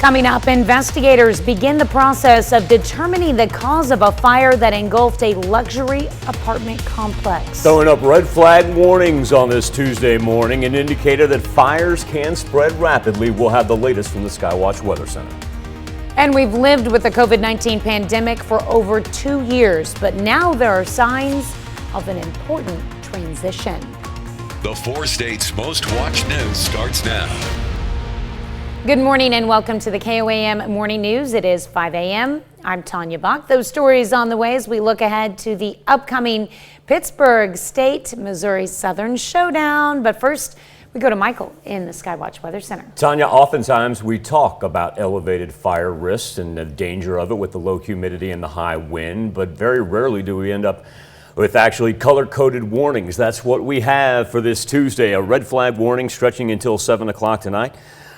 Coming up, investigators begin the process of determining the cause of a fire that engulfed a luxury apartment complex. Throwing up red flag warnings on this Tuesday morning, an indicator that fires can spread rapidly. We'll have the latest from the Skywatch Weather Center. And we've lived with the COVID-19 pandemic for over 2 years, but now there are signs of an important transition. The 4 states' most watched news starts now. Good morning and welcome to the KOAM Morning News. It is 5 a.m. I'm Tanya Bach. Those stories on the way as we look ahead to the upcoming Pittsburgh State, Missouri Southern Showdown. But first, we go to Michael in the Skywatch Weather Center. Tanya, oftentimes we talk about elevated fire risks and the danger of it with the low humidity and the high wind, but very rarely do we end up with actually color-coded warnings. That's what we have for this Tuesday, a red flag warning stretching until 7 o'clock tonight.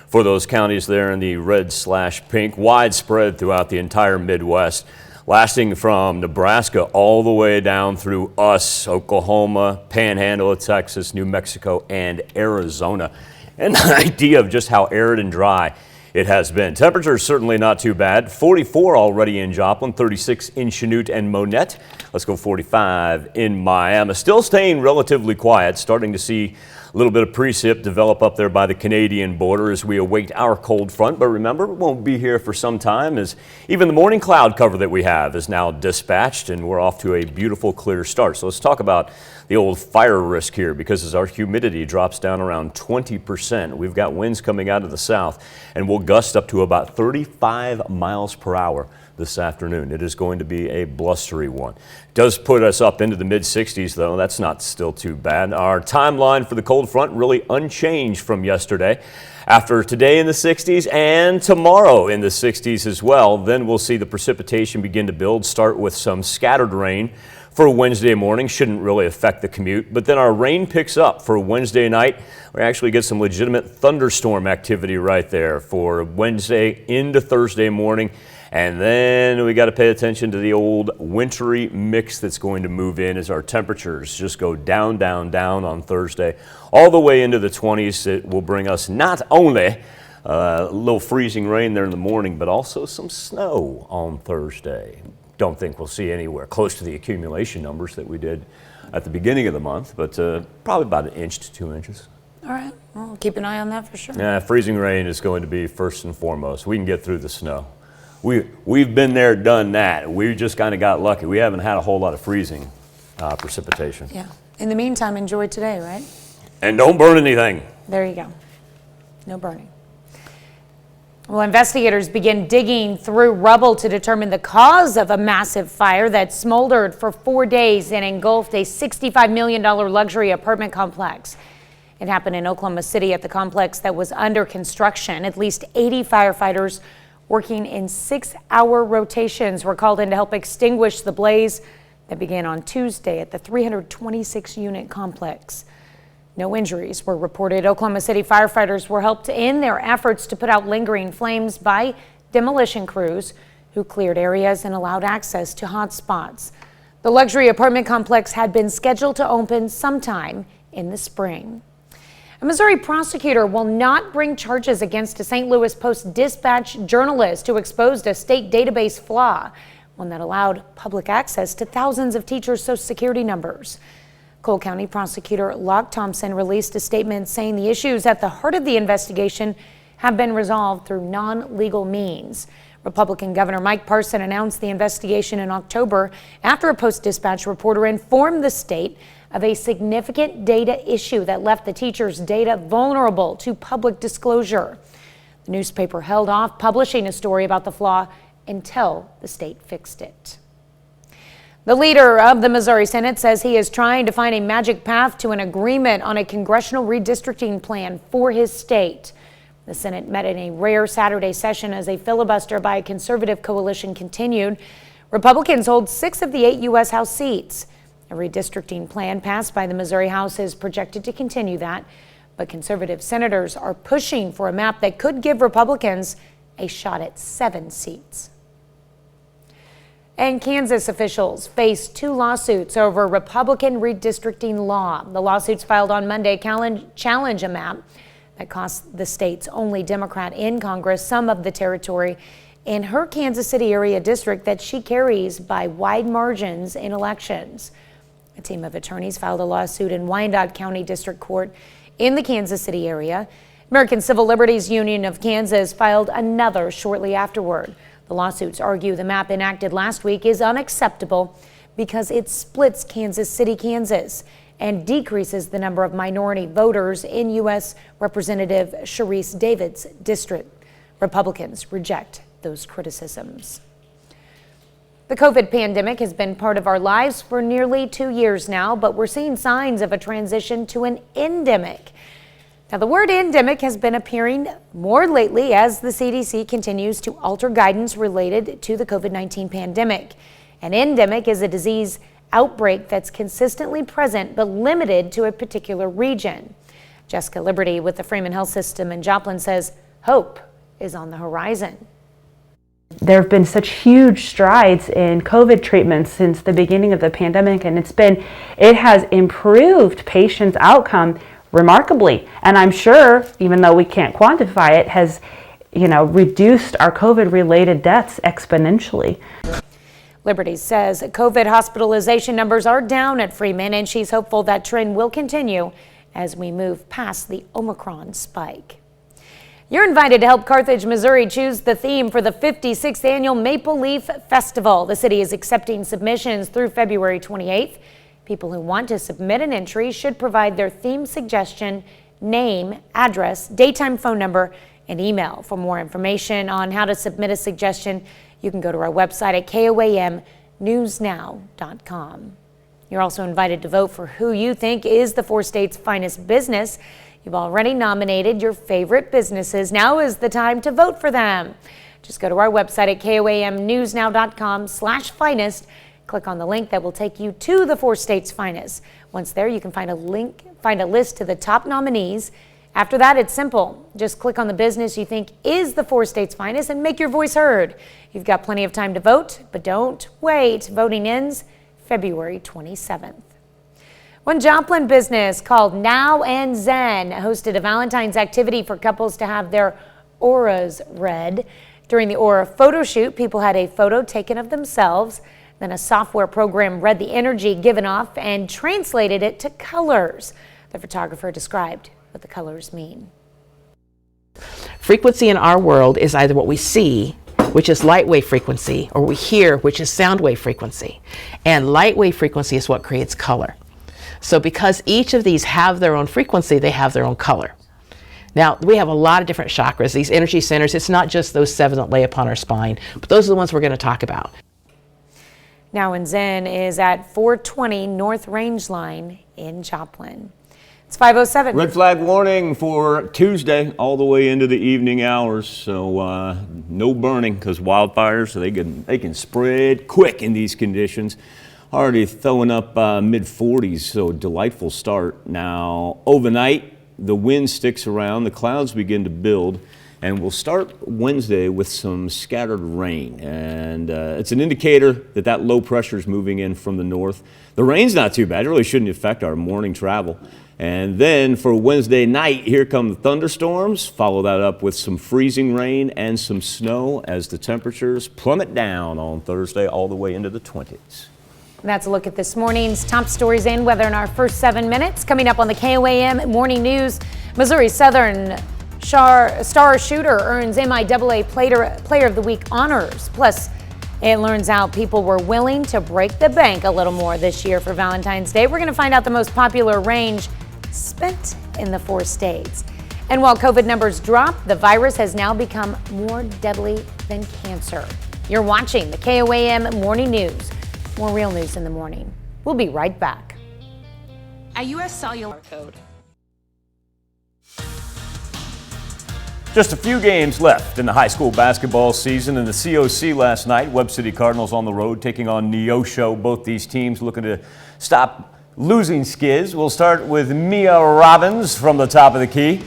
For those counties there in the red/pink, widespread throughout the entire Midwest, lasting from Nebraska all the way down through Oklahoma, Panhandle of Texas, New Mexico, and Arizona. And the idea of just how arid and dry it has been. Temperatures certainly not too bad. 44 already in Joplin, 36 in Chanute and Monette. Let's go 45 in Miami. Still staying relatively quiet, starting to see a little bit of precip develop up there by the Canadian border as we await our cold front. But remember, it won't be here for some time, as even the morning cloud cover that we have is now dispatched, and we're off to a beautiful clear start. So let's talk about the old fire risk here, because as our humidity drops down around 20%, we've got winds coming out of the south and will gust up to about 35 miles per hour this afternoon. It is going to be a blustery one. It does put us up into the mid-60s, though. That's not still too bad. Our timeline for the cold front really unchanged from yesterday. After today in the 60s and tomorrow in the 60s as well, then we'll see the precipitation begin to build, start with some scattered rain for Wednesday morning. Shouldn't really affect the commute, but then our rain picks up for Wednesday night. We actually get some legitimate thunderstorm activity right there for Wednesday into Thursday morning. And then we got to pay attention to the old wintry mix that's going to move in as our temperatures just go down, down, down on Thursday, all the way into the 20s. It will bring us not only a little freezing rain there in the morning, but also some snow on Thursday. Don't think we'll see anywhere close to the accumulation numbers that we did at the beginning of the month, but probably about 1 inch to 2 inches. All right, well, keep an eye on that for sure. Yeah, freezing rain is going to be first and foremost. We can get through the snow. We've been there, done that. We just kind of got lucky. We haven't had a whole lot of freezing precipitation. Yeah. In the meantime, enjoy today, right? And don't burn anything. There you go. No burning. Well, investigators begin digging through rubble to determine the cause of a massive fire that smoldered for 4 days and engulfed a $65 million luxury apartment complex. It happened in Oklahoma City at the complex that was under construction. At least 80 firefighters working in 6-hour rotations were called in to help extinguish the blaze that began on Tuesday at the 326-unit complex. No injuries were reported. Oklahoma City firefighters were helped in their efforts to put out lingering flames by demolition crews who cleared areas and allowed access to hot spots. The luxury apartment complex had been scheduled to open sometime in the spring. A Missouri prosecutor will not bring charges against a St. Louis Post-Dispatch journalist who exposed a state database flaw, one that allowed public access to thousands of teachers' Social Security numbers. Cole County prosecutor Locke Thompson released a statement saying the issues at the heart of the investigation have been resolved through non-legal means. Republican Governor Mike Parson announced the investigation in October after a Post-Dispatch reporter informed the state of a significant data issue that left the teachers' data vulnerable to public disclosure. The newspaper held off publishing a story about the flaw until the state fixed it. The leader of the Missouri Senate says he is trying to find a magic path to an agreement on a congressional redistricting plan for his state. The Senate met in a rare Saturday session as a filibuster by a conservative coalition continued. Republicans hold 6 of the 8 U.S. House seats. A redistricting plan passed by the Missouri House is projected to continue that, but conservative senators are pushing for a map that could give Republicans a shot at 7 seats. And Kansas officials face 2 lawsuits over Republican redistricting law. The lawsuits filed on Monday challenge a map that cost the state's only Democrat in Congress some of the territory in her Kansas City area district that she carries by wide margins in elections. A team of attorneys filed a lawsuit in Wyandotte County District Court in the Kansas City area. American Civil Liberties Union of Kansas filed another shortly afterward. The lawsuits argue the map enacted last week is unacceptable because it splits Kansas City, Kansas, and decreases the number of minority voters in U.S. Representative Sharice Davids' district. Republicans reject those criticisms. The COVID pandemic has been part of our lives for nearly 2 years now, but we're seeing signs of a transition to an endemic. Now, the word endemic has been appearing more lately as the CDC continues to alter guidance related to the COVID-19 pandemic. An endemic is a disease outbreak that's consistently present but limited to a particular region. Jessica Liberty with the Freeman Health System in Joplin says hope is on the horizon. There have been such huge strides in COVID treatments since the beginning of the pandemic, and it has improved patients' outcome remarkably. And I'm sure, even though we can't quantify it, has reduced our COVID-related deaths exponentially. Liberty says COVID hospitalization numbers are down at Freeman, and she's hopeful that trend will continue as we move past the Omicron spike. You're invited to help Carthage, Missouri choose the theme for the 56th annual Maple Leaf Festival. The city is accepting submissions through February 28th. People who want to submit an entry should provide their theme suggestion, name, address, daytime phone number, and email. For more information on how to submit a suggestion, you can go to our website at KOAMnewsnow.com. You're also invited to vote for who you think is the 4 states' finest business. You've already nominated your favorite businesses. Now is the time to vote for them. Just go to our website at KOAMnewsnow.com/finest. Click on the link that will take you to the 4 states' finest. Once there, you can find a list to the top nominees. After that, it's simple. Just click on the business you think is the 4 states' finest and make your voice heard. You've got plenty of time to vote, but don't wait. Voting ends February 27th. One Joplin business called Now and Zen hosted a Valentine's activity for couples to have their auras read. During the aura photo shoot, people had a photo taken of themselves. Then a software program read the energy given off and translated it to colors. The photographer described what the colors mean. Frequency in our world is either what we see, which is light wave frequency, or we hear, which is sound wave frequency. And light wave frequency is what creates color. So because each of these have their own frequency, they have their own color. Now, we have a lot of different chakras, these energy centers. It's not just those 7 that lay upon our spine, but those are the ones we're going to talk about. Now and Zen is at 420 North Range Line in Joplin. It's 5:07. Red flag warning for Tuesday all the way into the evening hours. So no burning because wildfires, they can spread quick in these conditions. Already throwing up mid-40s, so delightful start. Now overnight, the wind sticks around, the clouds begin to build, and we'll start Wednesday with some scattered rain. And it's an indicator that low pressure is moving in from the north. The rain's not too bad. It really shouldn't affect our morning travel. And then for Wednesday night, here come the thunderstorms. Follow that up with some freezing rain and some snow as the temperatures plummet down on Thursday all the way into the 20s. That's a look at this morning's top stories and weather in our first 7 minutes. Coming up on the KOAM Morning News, Missouri Southern star shooter earns MIAA Player of the Week honors. Plus, it learns out people were willing to break the bank a little more this year for Valentine's Day. We're going to find out the most popular range spent in the 4 states. And while COVID numbers drop, the virus has now become more deadly than cancer. You're watching the KOAM Morning News. More real news in the morning. We'll be right back. A U.S. cellular code. Just a few games left in the high school basketball season. In the COC last night, Webb City Cardinals on the road taking on Neosho. Both these teams looking to stop losing skids. We'll start with Mia Robbins from the top of the key.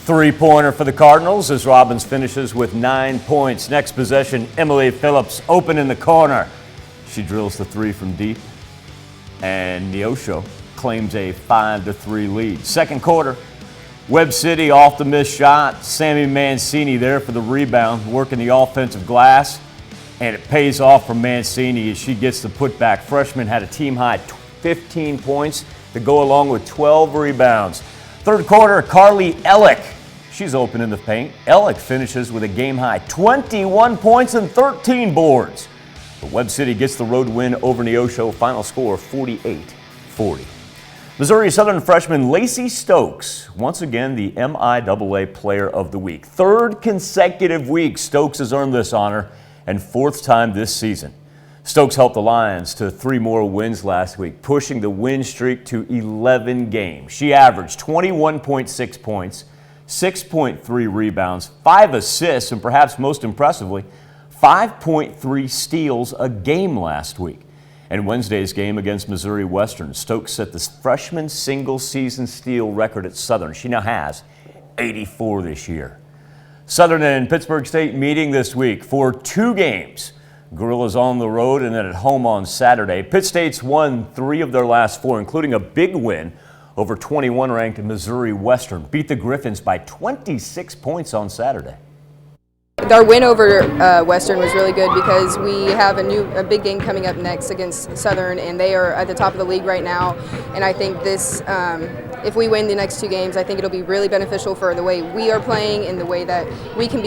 3-pointer for the Cardinals as Robbins finishes with 9 points. Next possession, Emily Phillips open in the corner. She drills the 3 from deep, and Neosho claims a 5-3 lead. Second quarter, Webb City off the missed shot. Sammy Mancini there for the rebound, working the offensive glass. And it pays off for Mancini as she gets the putback. Freshman had a team-high 15 points to go along with 12 rebounds. Third quarter, Carly Ellick. She's open in the paint. Ellick finishes with a game-high 21 points and 13 boards. But Webb City gets the road win over Neosho. Final score 48-40. Missouri Southern freshman Lacey Stokes, once again the MIAA Player of the Week. Third consecutive week Stokes has earned this honor, and fourth time this season. Stokes helped the Lions to 3 more wins last week, pushing the win streak to 11 games. She averaged 21.6 points, 6.3 rebounds, 5 assists, and perhaps most impressively, 5.3 steals a game last week. In Wednesday's game against Missouri Western, Stokes set the freshman single-season steal record at Southern. She now has 84 this year. Southern and Pittsburgh State meeting this week for 2 games. Gorillas on the road and then at home on Saturday. Pitt State's won 3 of their last 4, including a big win over 21-ranked Missouri Western. Beat the Griffins by 26 points on Saturday. Our win over Western was really good because we have a big game coming up next against Southern, and they are at the top of the league right now. And I think this, if we win the next 2 games, I think it'll be really beneficial for the way we are playing and the way that we can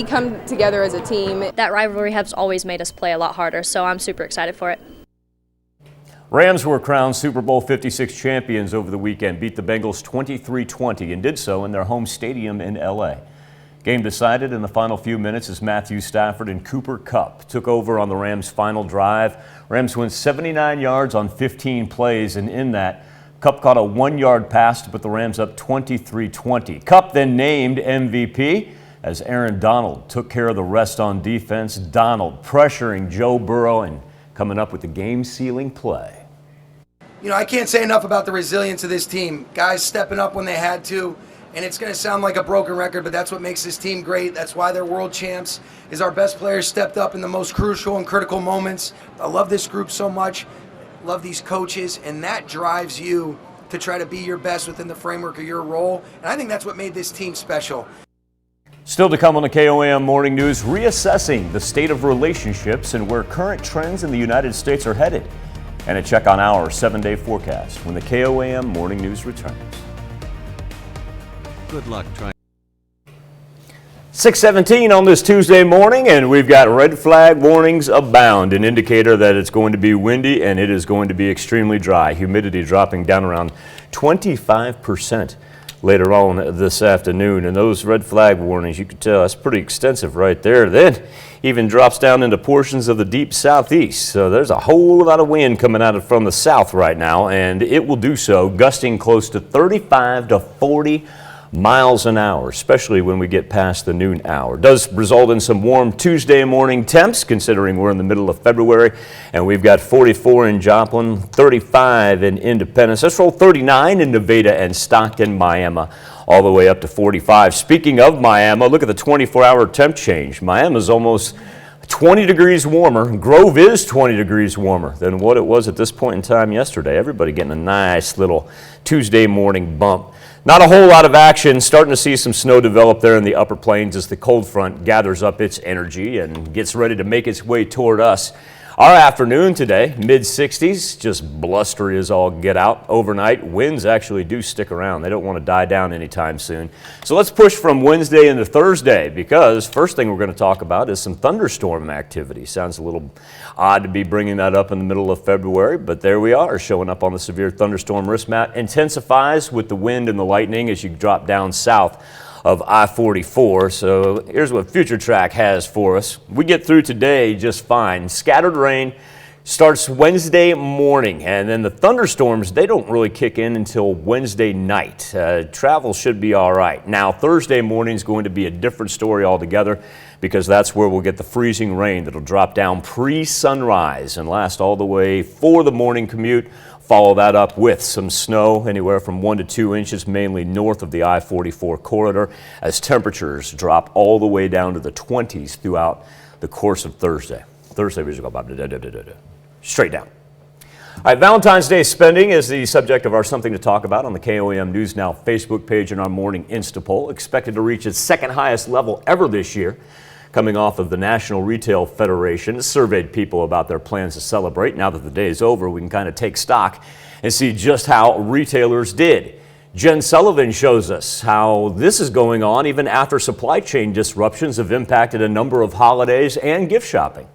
come together as a team. That rivalry has always made us play a lot harder, so I'm super excited for it. Rams were crowned Super Bowl 56 champions over the weekend, beat the Bengals 23-20, and did so in their home stadium in L.A. Game decided in the final few minutes as Matthew Stafford and Cooper Kupp took over on the Rams' final drive. Rams went 79 yards on 15 plays, and in that, Kupp caught a 1-yard pass to put the Rams up 23-20. Kupp then named MVP as Aaron Donald took care of the rest on defense. Donald pressuring Joe Burrow and coming up with the game-sealing play. You know, I can't say enough about the resilience of this team. Guys stepping up when they had to. And it's going to sound like a broken record, but that's what makes this team great. That's why they're world champs, is our best players stepped up in the most crucial and critical moments. I love this group so much, love these coaches, and that drives you to try to be your best within the framework of your role. And I think that's what made this team special. Still to come on the KOAM Morning News, reassessing the state of relationships and where current trends in the United States are headed. And a check on our 7-day forecast when the KOAM Morning News returns. Good luck trying. 6:17 on this Tuesday morning, and we've got red flag warnings abound, an indicator that it's going to be windy and it is going to be extremely dry. Humidity dropping down around 25% later on this afternoon. And those red flag warnings, you can tell that's pretty extensive right there. Then even drops down into portions of the deep southeast. So there's a whole lot of wind coming out from the south right now, and it will do so, gusting close to 35 to 40 miles an hour, especially when we get past the noon hour. Does result in some warm Tuesday morning temps, considering we're in the middle of February, and we've got 44 in Joplin, 35 in Independence. Let's roll 39 in Nevada and Stockton, Miami, all the way up to 45. Speaking of Miami, look at the 24-hour temp change. Miami's almost 20 degrees warmer. Grove is 20 degrees warmer than what it was at this point in time yesterday. Everybody getting a nice little Tuesday morning bump. Not a whole lot of action. Starting to see some snow develop there in the upper plains as the cold front gathers up its energy and gets ready to make its way toward us. Our afternoon today, mid-60s, just blustery as all get out. Overnight, winds actually do stick around. They don't want to die down anytime soon. So let's push from Wednesday into Thursday, because first thing we're going to talk about is some thunderstorm activity. Sounds a little odd to be bringing that up in the middle of February, but there we are, showing up on the severe thunderstorm risk map. Intensifies with the wind and the lightning as you drop down south of I-44. So here's what Future Track has for us. We get through today just fine. Scattered rain starts Wednesday morning, and then the thunderstorms, they don't really kick in until Wednesday night. Travel should be all right. Now, Thursday morning is going to be a different story altogether, because that's where we'll get the freezing rain that'll drop down pre-sunrise and last all the way for the morning commute. Follow that up with some snow, anywhere from 1 to 2 inches, mainly north of the I-44 corridor, as temperatures drop all the way down to the 20s throughout the course of Thursday. Thursday, we just go straight down. All right, Valentine's Day spending is the subject of our Something to Talk About on the KOAM News Now Facebook page and our morning Insta poll, expected to reach its second highest level ever this year. Coming off of the National Retail Federation surveyed people about their plans to celebrate. Now that the day is over, we can kind of take stock and see just how retailers did. Jen Sullivan shows us how this is going on even after supply chain disruptions have impacted a number of holidays and gift shopping.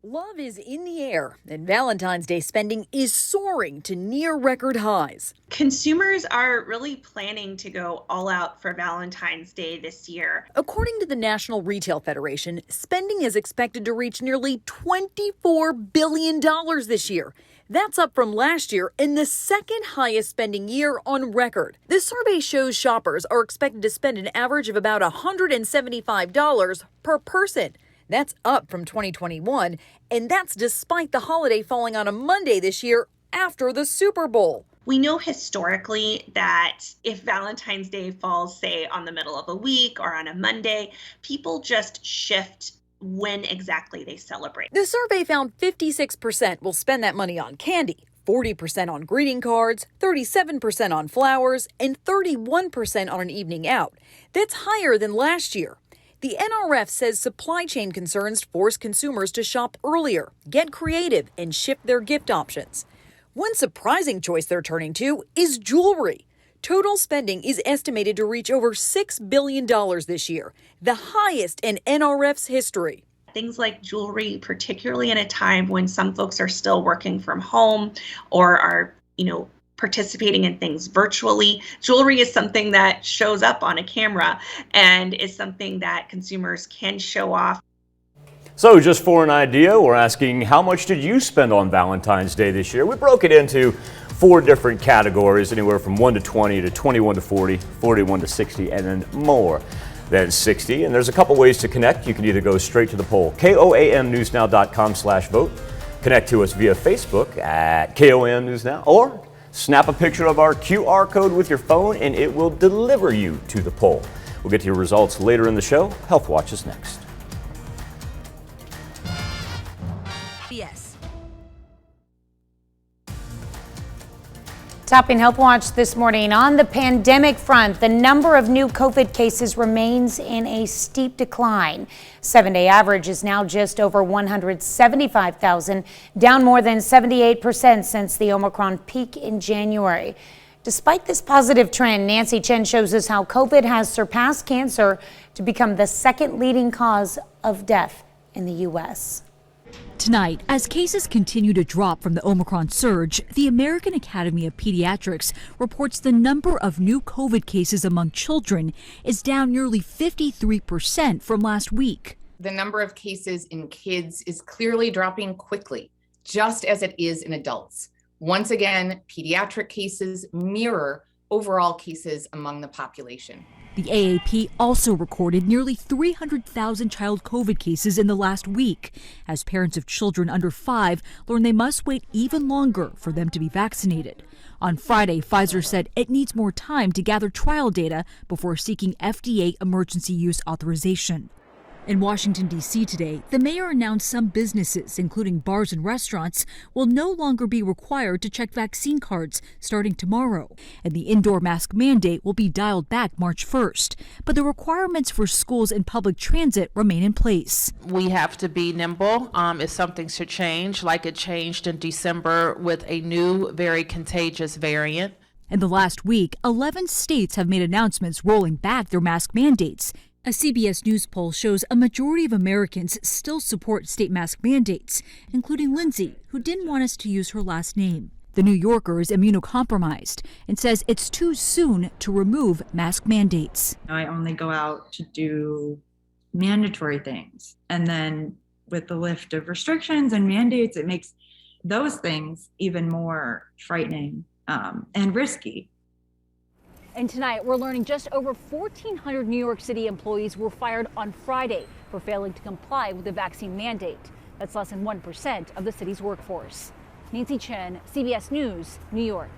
Love is in the air, and Valentine's Day spending is soaring to near record highs. Consumers are really planning to go all out for Valentine's Day this year. According to the National Retail Federation, spending is expected to reach nearly $24 billion this year. That's up from last year and the second highest spending year on record. This survey shows shoppers are expected to spend an average of about $175 per person. That's up from 2021, and that's despite the holiday falling on a Monday this year after the Super Bowl. We know historically that if Valentine's Day falls, say, on the middle of a week or on a Monday, people just shift when exactly they celebrate. The survey found 56% will spend that money on candy, 40% on greeting cards, 37% on flowers, and 31% on an evening out. That's higher than last year. The NRF says supply chain concerns force consumers to shop earlier, get creative, and shift their gift options. One surprising choice they're turning to is jewelry. Total spending is estimated to reach over $6 billion this year, the highest in NRF's history. Things like jewelry, particularly in a time when some folks are still working from home or are, participating in things virtually. Jewelry is something that shows up on a camera and is something that consumers can show off. So just for an idea, we're asking, how much did you spend on Valentine's Day this year? We broke it into 4 different categories, anywhere from 1 to 20 to 21 to 40, 41 to 60, and then more than 60. And there's a couple ways to connect. You can either go straight to the poll, koamnewsnow.com/vote, connect to us via Facebook at KOAM News Now, or snap a picture of our QR code with your phone and it will deliver you to the poll. We'll get to your results later in the show. Healthwatch is next. Yes. Topping Healthwatch this morning, on the pandemic front, the number of new COVID cases remains in a steep decline. 7-day average is now just over 175,000, down more than 78% since the Omicron peak in January. Despite this positive trend, Nancy Chen shows us how COVID has surpassed cancer to become the second leading cause of death in the U.S. Tonight, as cases continue to drop from the Omicron surge, the American Academy of Pediatrics reports the number of new COVID cases among children is down nearly 53% from last week. The number of cases in kids is clearly dropping quickly, just as it is in adults. Once again, pediatric cases mirror overall cases among the population. The AAP also recorded nearly 300,000 child COVID cases in the last week, as parents of children under 5 learn they must wait even longer for them to be vaccinated. On Friday, Pfizer said it needs more time to gather trial data before seeking FDA emergency use authorization. In Washington, D.C. today, the mayor announced some businesses, including bars and restaurants, will no longer be required to check vaccine cards starting tomorrow. And the indoor mask mandate will be dialed back March 1st. But the requirements for schools and public transit remain in place. We have to be nimble if something should change, like it changed in December with a new, very contagious variant. In the last week, 11 states have made announcements rolling back their mask mandates. A CBS News poll shows a majority of Americans still support state mask mandates, including Lindsay, who didn't want us to use her last name. The New Yorker is immunocompromised and says it's too soon to remove mask mandates. I only go out to do mandatory things. And then with the lift of restrictions and mandates, it makes those things even more frightening and risky. And tonight, we're learning just over 1,400 New York City employees were fired on Friday for failing to comply with the vaccine mandate. That's less than 1% of the city's workforce. Nancy Chen, CBS News, New York.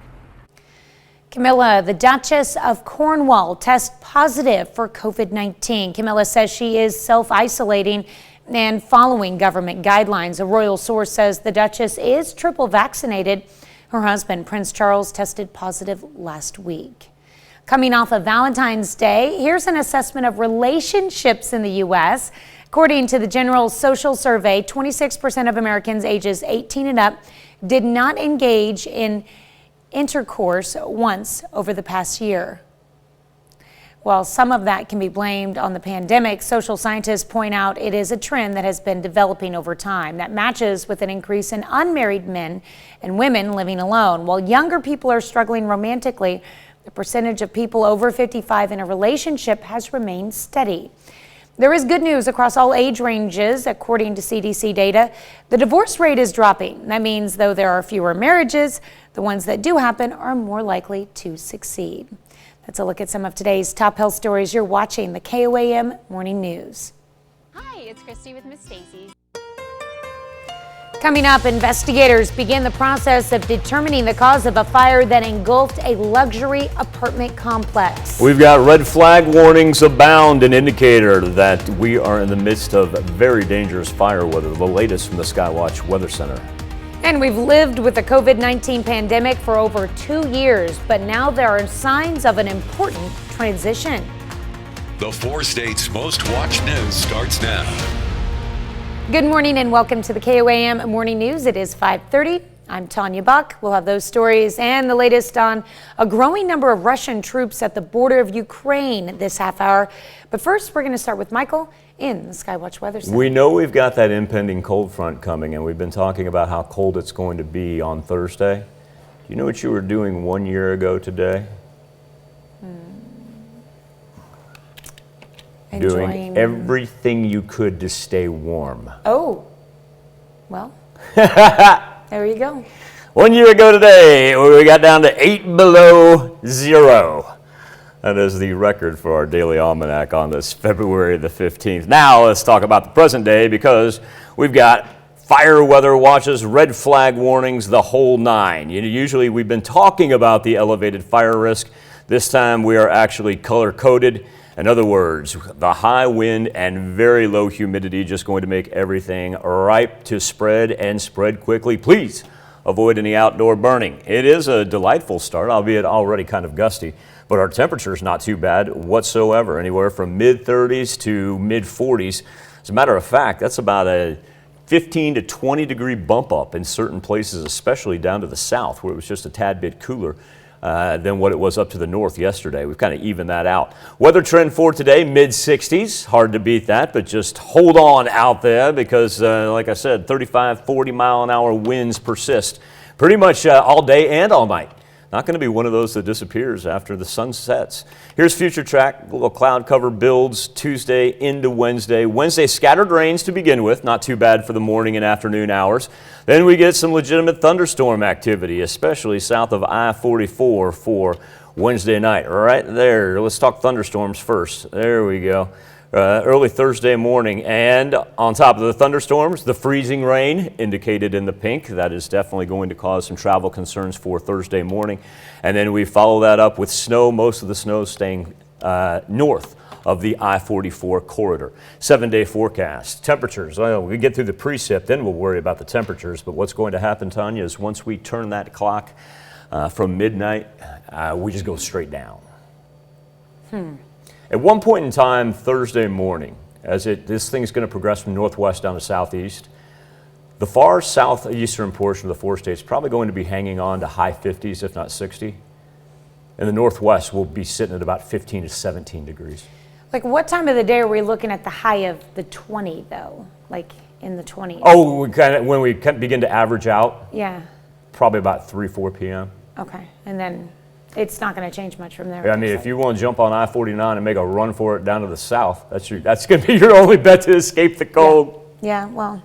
Camilla, the Duchess of Cornwall, tests positive for COVID-19. Camilla says she is self-isolating and following government guidelines. A royal source says the Duchess is triple vaccinated. Her husband, Prince Charles, tested positive last week. Coming off of Valentine's Day, here's an assessment of relationships in the U.S. According to the General Social Survey, 26% of Americans ages 18 and up did not engage in intercourse once over the past year. While some of that can be blamed on the pandemic, social scientists point out it is a trend that has been developing over time that matches with an increase in unmarried men and women living alone. While younger people are struggling romantically, the percentage of people over 55 in a relationship has remained steady. There is good news across all age ranges. According to CDC data, the divorce rate is dropping. That means though there are fewer marriages, the ones that do happen are more likely to succeed. That's a look at some of today's top health stories. You're watching the KOAM Morning News. Hi, it's Christy with Miss Stacy's. Coming up, investigators begin the process of determining the cause of a fire that engulfed a luxury apartment complex. We've got red flag warnings abound, an indicator that we are in the midst of very dangerous fire weather. The latest from the Skywatch Weather Center. And we've lived with the COVID-19 pandemic for over 2 years, but now there are signs of an important transition. The 4 states' most watched news starts now. Good morning and welcome to the KOAM Morning News. It is 5:30. I'm Tanya Buck. We'll have those stories and the latest on a growing number of Russian troops at the border of Ukraine this half hour. But first, we're going to start with Michael in the Skywatch Weather Center. We know we've got that impending cold front coming, and we've been talking about how cold it's going to be on Thursday. Do you know what you were doing 1 year ago today? Doing everything you could to stay warm. Oh, well, there you go. 1 year ago today, we got down to 8 below zero. That is the record for our daily almanac on this February the 15th. Now let's talk about the present day, because we've got fire weather watches, red flag warnings, the whole nine. Usually we've been talking about the elevated fire risk. This time we are actually color coded. In other words, the high wind and very low humidity just going to make everything ripe to spread and spread quickly. Please avoid any outdoor burning. It is a delightful start, albeit already kind of gusty, but our temperature is not too bad whatsoever, anywhere from mid-30s to mid-40s. As a matter of fact, that's about a 15 to 20 degree bump up in certain places, especially down to the south, where it was just a tad bit cooler than what it was up to the north yesterday. We've kind of evened that out. Weather trend for today, mid-60s. Hard to beat that, but just hold on out there because, like I said, 35, 40 mile an hour winds persist pretty much all day and all night. Not going to be one of those that disappears after the sun sets. Here's future track. A little cloud cover builds Tuesday into Wednesday. Wednesday, scattered rains to begin with. Not too bad for the morning and afternoon hours. Then we get some legitimate thunderstorm activity, especially south of I-44 for Wednesday night. Right there. Let's talk thunderstorms first. There we go. Early Thursday morning, and on top of the thunderstorms, the freezing rain indicated in the pink. That is definitely going to cause some travel concerns for Thursday morning. And then we follow that up with snow, most of the snow staying north of the I-44 corridor. 7-day forecast. Temperatures, well, we get through the precip, then we'll worry about the temperatures. But what's going to happen, Tanya, is once we turn that clock from midnight, we just go straight down. At one point in time, Thursday morning, as this thing's going to progress from northwest down to southeast, the far southeastern portion of the 4 states is probably going to be hanging on to high 50s, if not 60. And the northwest will be sitting at about 15 to 17 degrees. Like, what time of the day are we looking at the high of the 20, though? Like, in the 20s? Oh, when we begin to average out? Yeah. Probably about 3, 4 p.m. Okay, and then it's not going to change much from there. Yeah, I mean, if you want to jump on I-49 and make a run for it down to the south, that's going to be your only bet to escape the cold. Yeah, well,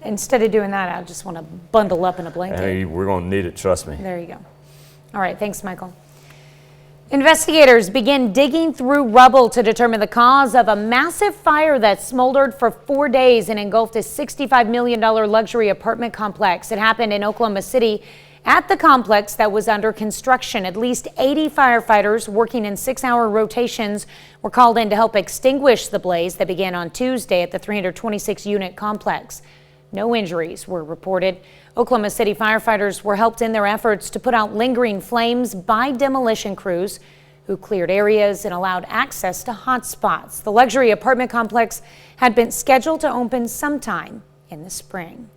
instead of doing that, I just want to bundle up in a blanket. Hey, we're going to need it, trust me. There you go. All right, thanks, Michael. Investigators begin digging through rubble to determine the cause of a massive fire that smoldered for 4 days and engulfed a $65 million luxury apartment complex. It happened in Oklahoma City at the complex that was under construction. At least 80 firefighters working in 6-hour rotations were called in to help extinguish the blaze that began on Tuesday at the 326-unit complex. No injuries were reported. Oklahoma City firefighters were helped in their efforts to put out lingering flames by demolition crews who cleared areas and allowed access to hot spots. The luxury apartment complex had been scheduled to open sometime in the spring.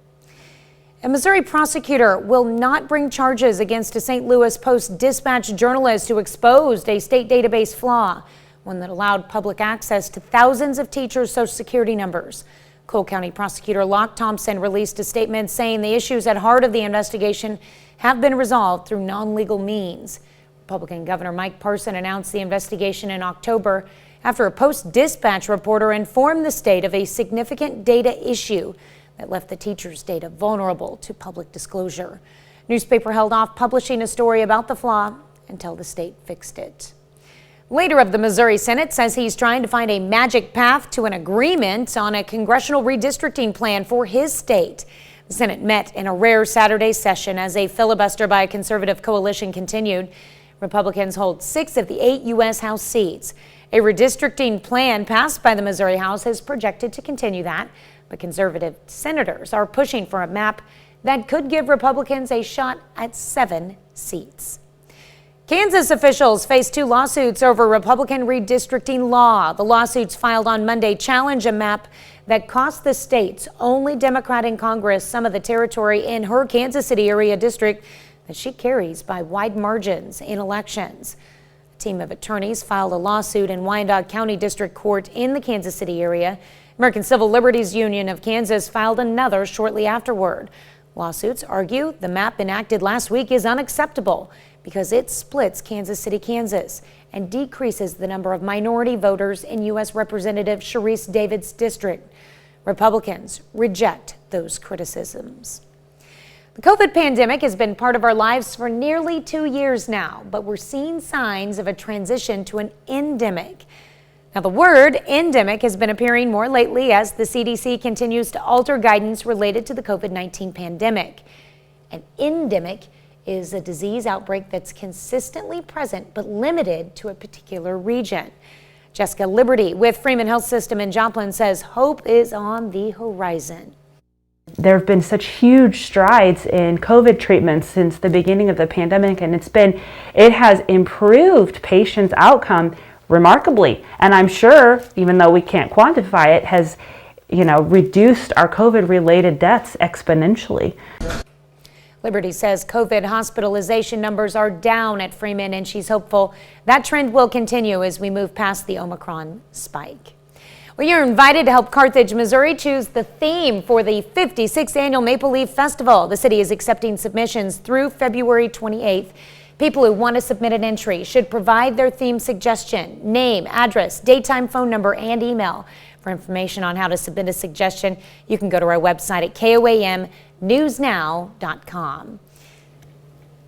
A Missouri prosecutor will not bring charges against a St. Louis Post-Dispatch journalist who exposed a state database flaw, one that allowed public access to thousands of teachers' Social Security numbers. Cole County Prosecutor Locke Thompson released a statement saying the issues at heart of the investigation have been resolved through non-legal means. Republican Governor Mike Parson announced the investigation in October after a Post-Dispatch reporter informed the state of a significant data issue that left the teachers' data vulnerable to public disclosure. Newspaper held off publishing a story about the flaw until the state fixed it. Leader of the Missouri Senate says he's trying to find a magic path to an agreement on a congressional redistricting plan for his state. The Senate met in a rare Saturday session as a filibuster by a conservative coalition continued. Republicans hold 6 of the 8 U.S. House seats. A redistricting plan passed by the Missouri House is projected to continue that, but conservative senators are pushing for a map that could give Republicans a shot at 7 seats. Kansas officials face 2 lawsuits over Republican redistricting law. The lawsuits filed on Monday challenge a map that cost the state's only Democrat in Congress some of the territory in her Kansas City area district that she carries by wide margins in elections. A team of attorneys filed a lawsuit in Wyandotte County District Court in the Kansas City area. American Civil Liberties Union of Kansas filed another shortly afterward. Lawsuits argue the map enacted last week is unacceptable because it splits Kansas City, Kansas, and decreases the number of minority voters in U.S. Representative Sharice Davids' district. Republicans reject those criticisms. The COVID pandemic has been part of our lives for nearly 2 years now, but we're seeing signs of a transition to an endemic. Now, the word endemic has been appearing more lately as the CDC continues to alter guidance related to the COVID-19 pandemic. An endemic is a disease outbreak that's consistently present but limited to a particular region. Jessica Liberty with Freeman Health System in Joplin says hope is on the horizon. There have been such huge strides in COVID treatments since the beginning of the pandemic, and it has improved patients' outcome remarkably. And I'm sure, even though we can't quantify it, has, reduced our COVID-related deaths exponentially. Liberty says COVID hospitalization numbers are down at Freeman, and she's hopeful that trend will continue as we move past the Omicron spike. Well, you're invited to help Carthage, Missouri choose the theme for the 56th Annual Maple Leaf Festival. The city is accepting submissions through February 28th. People who want to submit an entry should provide their theme suggestion, name, address, daytime phone number, and email. For information on how to submit a suggestion, you can go to our website at KOAMnewsnow.com.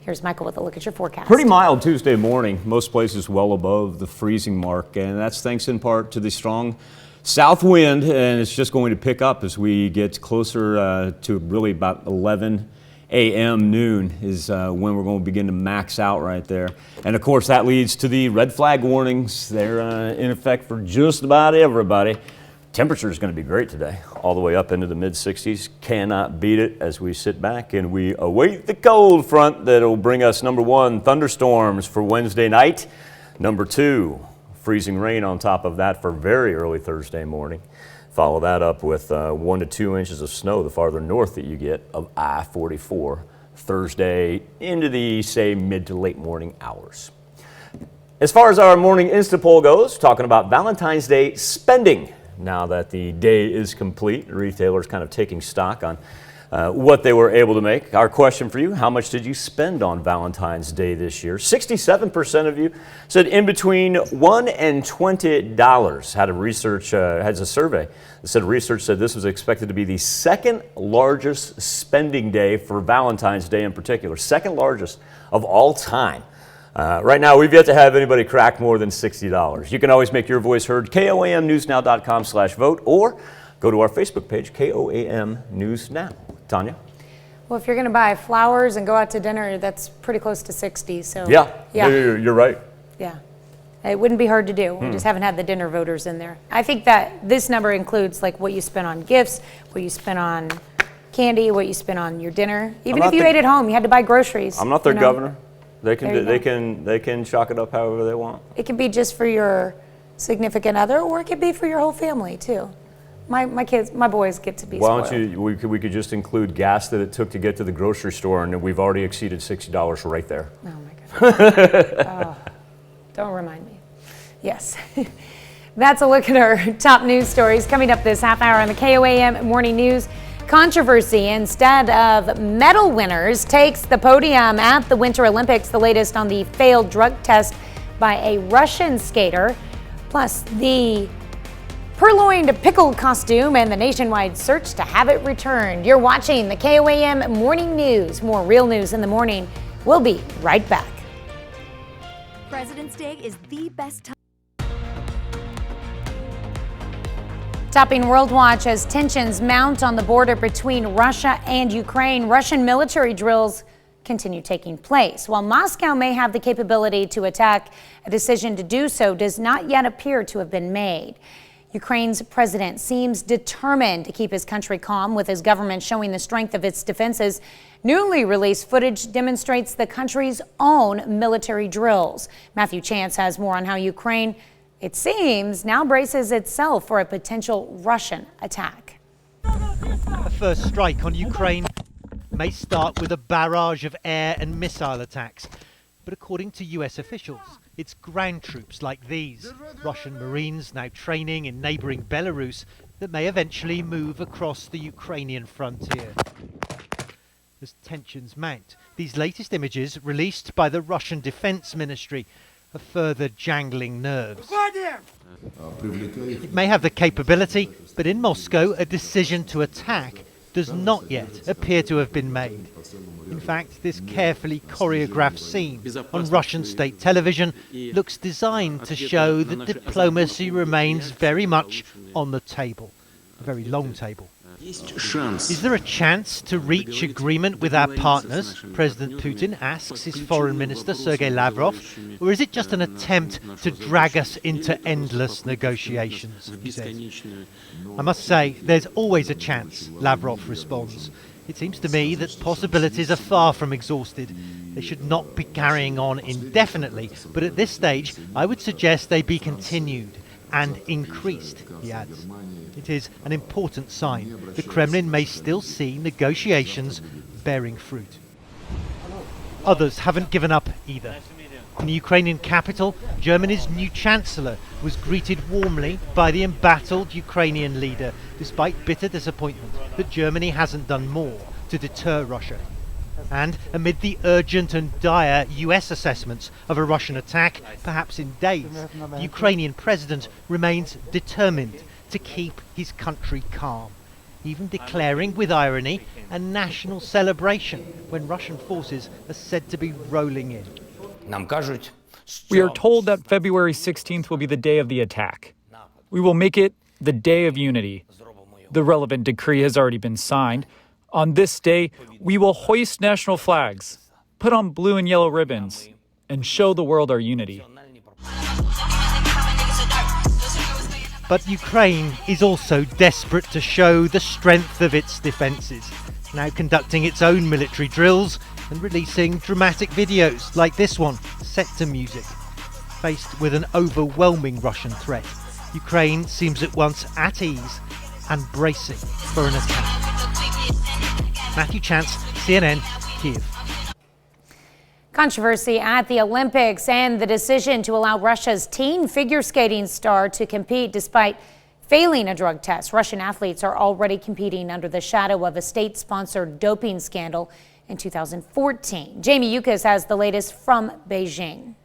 Here's Michael with a look at your forecast. Pretty mild Tuesday morning, most places well above the freezing mark, and that's thanks in part to the strong south wind, and it's just going to pick up as we get closer to really about 11 a.m. noon is when we're going to begin to max out right there. And of course that leads to the red flag warnings. They're in effect for just about everybody. Temperature is going to be great today, all the way up into the mid-60s. Cannot beat it as we sit back and we await the cold front that will bring us, number 1, thunderstorms for Wednesday night. Number 2, freezing rain on top of that for very early Thursday morning. Follow that up with 1 to 2 inches of snow the farther north that you get of I-44 Thursday into the, say, mid to late morning hours. As far as our morning Instapoll goes, talking about Valentine's Day spending. Now that the day is complete, retailers kind of taking stock on what they were able to make. Our question for you, how much did you spend on Valentine's Day this year? 67% of you said in between $1 and $20. Has a survey that said research said this was expected to be the second largest spending day for Valentine's Day in particular, second largest of all time. Right now, we've yet to have anybody crack more than $60. You can always make your voice heard, KOAMnewsnow.com/vote, or go to our Facebook page, KOAM News Now. Tanya? Well, if you're going to buy flowers and go out to dinner, that's pretty close to 60. So Yeah, you're right. Yeah. It wouldn't be hard to do. We just haven't had the dinner voters in there. I think that this number includes like what you spent on gifts, what you spent on candy, what you spent on your dinner. Even if you ate at home, you had to buy groceries. I'm not their governor. They can chalk it up however they want. It could be just for your significant other, or it could be for your whole family too. My kids, my boys get to be spoiled. Why don't you, we could just include gas that it took to get to the grocery store, and we've already exceeded $60 right there. Oh my goodness. Oh, don't remind me. Yes. That's a look at our top news stories coming up this half hour on the KOAM Morning News. Controversy instead of medal winners takes the podium at the Winter Olympics. The latest on the failed drug test by a Russian skater, plus the purloined pickle costume and the nationwide search to have it returned. You're watching the KOAM Morning News. More real news in the morning. We'll be right back. President's Day is the best time. Topping World Watch as tensions mount on the border between Russia and Ukraine. Russian military drills continue taking place. While Moscow may have the capability to attack, a decision to do so does not yet appear to have been made. Ukraine's president seems determined to keep his country calm, with his government showing the strength of its defenses. Newly released footage demonstrates the country's own military drills. Matthew Chance has more on how Ukraine, it seems, now braces itself for a potential Russian attack. A first strike on Ukraine may start with a barrage of air and missile attacks. But according to US officials, it's ground troops like these, Russian Marines now training in neighbouring Belarus, that may eventually move across the Ukrainian frontier. As tensions mount, these latest images released by the Russian Defense Ministry are further jangling nerves. It may have the capability, but in Moscow, a decision to attack does not yet appear to have been made. In fact, this carefully choreographed scene on Russian state television looks designed to show that diplomacy remains very much on the table, a very long table. Is there a chance to reach agreement with our partners? President Putin asks his foreign minister Sergei Lavrov, or is it just an attempt to drag us into endless negotiations? He says. I must say, there's always a chance, Lavrov responds. It seems to me that possibilities are far from exhausted. They should not be carrying on indefinitely, but at this stage, I would suggest they be continued and increased, he adds. It is an important sign. The Kremlin may still see negotiations bearing fruit. Others haven't given up either. In the Ukrainian capital, Germany's new chancellor was greeted warmly by the embattled Ukrainian leader, despite bitter disappointment that Germany hasn't done more to deter Russia. And amid the urgent and dire US assessments of a Russian attack, perhaps in days, the Ukrainian president remains determined to keep his country calm, even declaring with irony a national celebration when Russian forces are said to be rolling in. We are told that February 16th will be the day of the attack. We will make it the day of unity. The relevant decree has already been signed. On this day, we will hoist national flags, put on blue and yellow ribbons, and show the world our unity. But Ukraine is also desperate to show the strength of its defences, now conducting its own military drills and releasing dramatic videos like this one, set to music. Faced with an overwhelming Russian threat, Ukraine seems at once at ease and bracing for an attack. Matthew Chance, CNN, Kyiv. Controversy at the Olympics and the decision to allow Russia's teen figure skating star to compete despite failing a drug test. Russian athletes are already competing under the shadow of a state-sponsored doping scandal in 2014. Jamie Yukas has the latest from Beijing.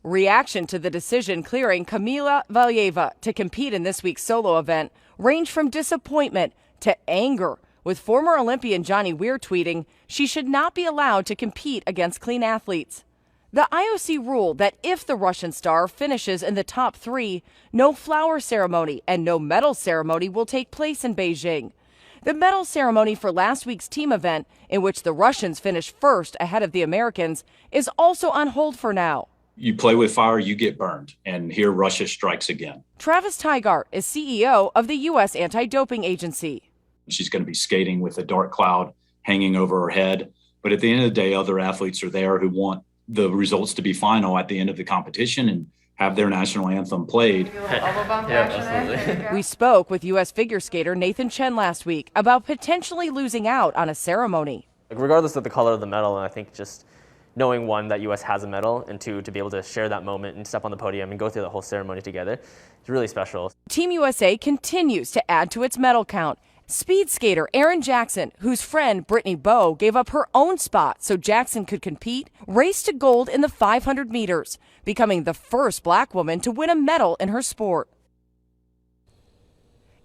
Reaction to the decision clearing Kamila Valieva to compete in this week's solo event ranged from disappointment to anger, with former Olympian Johnny Weir tweeting she should not be allowed to compete against clean athletes. The IOC ruled that if the Russian star finishes in the top 3, no flower ceremony and no medal ceremony will take place in Beijing. The medal ceremony for last week's team event, in which the Russians finished first ahead of the Americans, is also on hold for now. You play with fire, you get burned. And here Russia strikes again. Travis Tygart is CEO of the U.S. Anti-Doping Agency. She's going to be skating with a dark cloud hanging over her head. But at the end of the day, other athletes are there who want the results to be final at the end of the competition and have their national anthem played. We spoke with U.S. figure skater Nathan Chen last week about potentially losing out on a ceremony. Regardless of the color of the medal, and I think just knowing, one, that U.S. has a medal, and two, to be able to share that moment and step on the podium and go through the whole ceremony together, it's really special. Team USA continues to add to its medal count. Speed skater Erin Jackson, whose friend Brittany Bowe gave up her own spot so Jackson could compete, raced to gold in the 500 meters, becoming the first black woman to win a medal in her sport.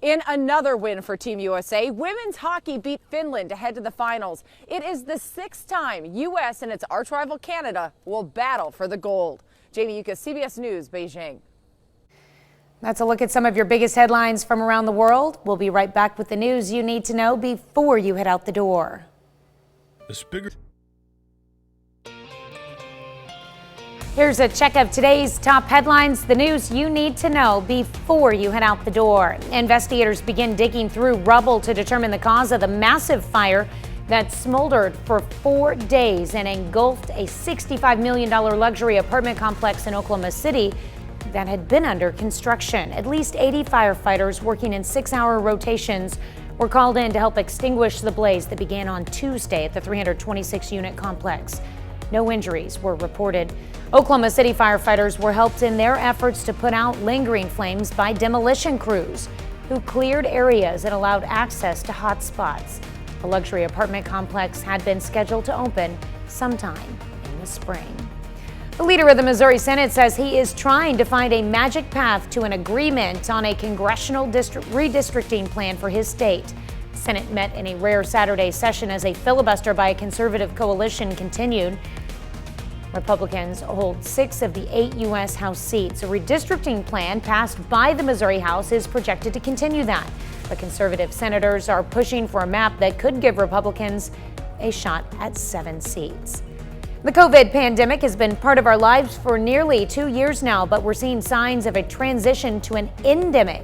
In another win for Team USA, women's hockey beat Finland to head to the finals. It is the 6th time U.S. and its arch rival Canada will battle for the gold. Jamie Yuka, CBS News, Beijing. That's a look at some of your biggest headlines from around the world. We'll be right back with the news you need to know before you head out the door. Here's a check of today's top headlines, the news you need to know before you head out the door. Investigators begin digging through rubble to determine the cause of the massive fire that smoldered for 4 days and engulfed a $65 million luxury apartment complex in Oklahoma City that had been under construction. At least 80 firefighters working in 6-hour rotations were called in to help extinguish the blaze that began on Tuesday at the 326-unit complex. No injuries were reported. Oklahoma City firefighters were helped in their efforts to put out lingering flames by demolition crews who cleared areas and allowed access to hot spots. The luxury apartment complex had been scheduled to open sometime in the spring. The leader of the Missouri Senate says he is trying to find a magic path to an agreement on a congressional redistricting plan for his state. The Senate met in a rare Saturday session as a filibuster by a conservative coalition continued. Republicans hold 6 of the 8 U.S. House seats. A redistricting plan passed by the Missouri House is projected to continue that. But conservative senators are pushing for a map that could give Republicans a shot at 7 seats. The COVID pandemic has been part of our lives for nearly 2 years now, but we're seeing signs of a transition to an endemic.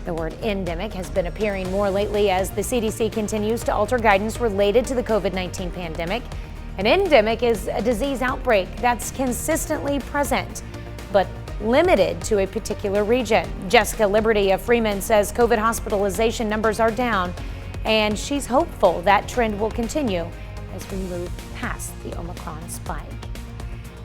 The word endemic has been appearing more lately as the CDC continues to alter guidance related to the COVID-19 pandemic. An endemic is a disease outbreak that's consistently present, but limited to a particular region. Jessica Liberty of Freeman says COVID hospitalization numbers are down, and she's hopeful that trend will continue as we move past the Omicron spike.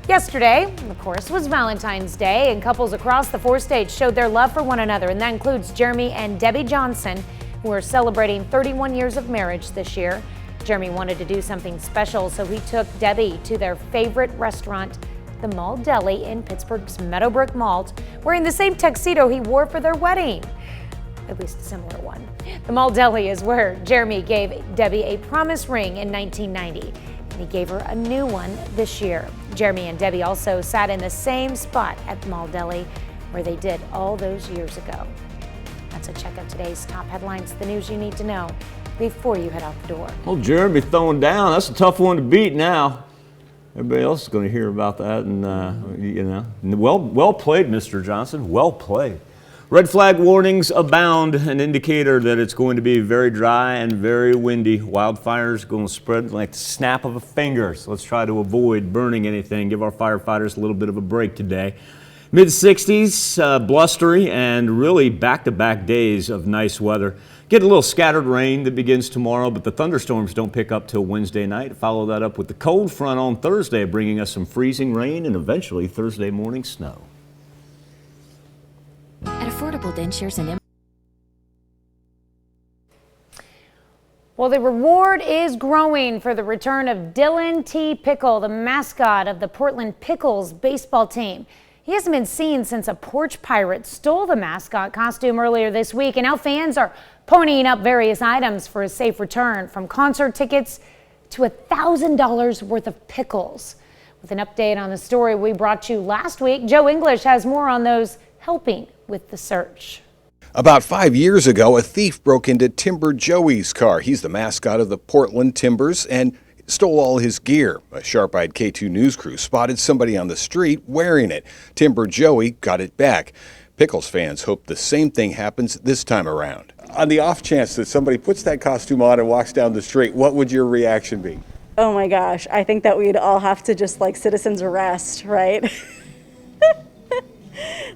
Yesterday, of course, was Valentine's Day, and couples across the 4 states showed their love for one another, and that includes Jeremy and Debbie Johnson, who are celebrating 31 years of marriage this year. Jeremy wanted to do something special, so he took Debbie to their favorite restaurant, the Mall Deli in Pittsburgh's Meadowbrook Mall, wearing the same tuxedo he wore for their wedding. At least a similar one. The Mall Deli is where Jeremy gave Debbie a promise ring in 1990, and he gave her a new one this year. Jeremy and Debbie also sat in the same spot at the Mall Deli where they did all those years ago. That's a check of today's top headlines, the news you need to know before you head out the door. Well, Jeremy throwing down, that's a tough one to beat now. Everybody else is going to hear about that, and well played, Mr. Johnson, well played. Red flag warnings abound, an indicator that it's going to be very dry and very windy. Wildfires going to spread like the snap of a finger, so let's try to avoid burning anything. Give our firefighters a little bit of a break today. Mid-60s, blustery, and really back-to-back days of nice weather. Get a little scattered rain that begins tomorrow, but the thunderstorms don't pick up till Wednesday night. Follow that up with the cold front on Thursday, bringing us some freezing rain and eventually Thursday morning snow. At Affordable Dentures and Well, the reward is growing for the return of Dylan T. Pickle, the mascot of the Portland Pickles baseball team. He hasn't been seen since a porch pirate stole the mascot costume earlier this week, and now fans are ponying up various items for a safe return, from concert tickets to $1,000 worth of pickles. With an update on the story we brought you last week, Joe English has more on those helping with the search. About 5 years ago, a thief broke into Timber Joey's car. He's the mascot of the Portland Timbers and stole all his gear. A sharp-eyed K2 News crew spotted somebody on the street wearing it. Timber Joey got it back. Pickles fans hope the same thing happens this time around. On the off chance that somebody puts that costume on and walks down the street, what would your reaction be? Oh my gosh, I think that we'd all have to just like citizens arrest, right?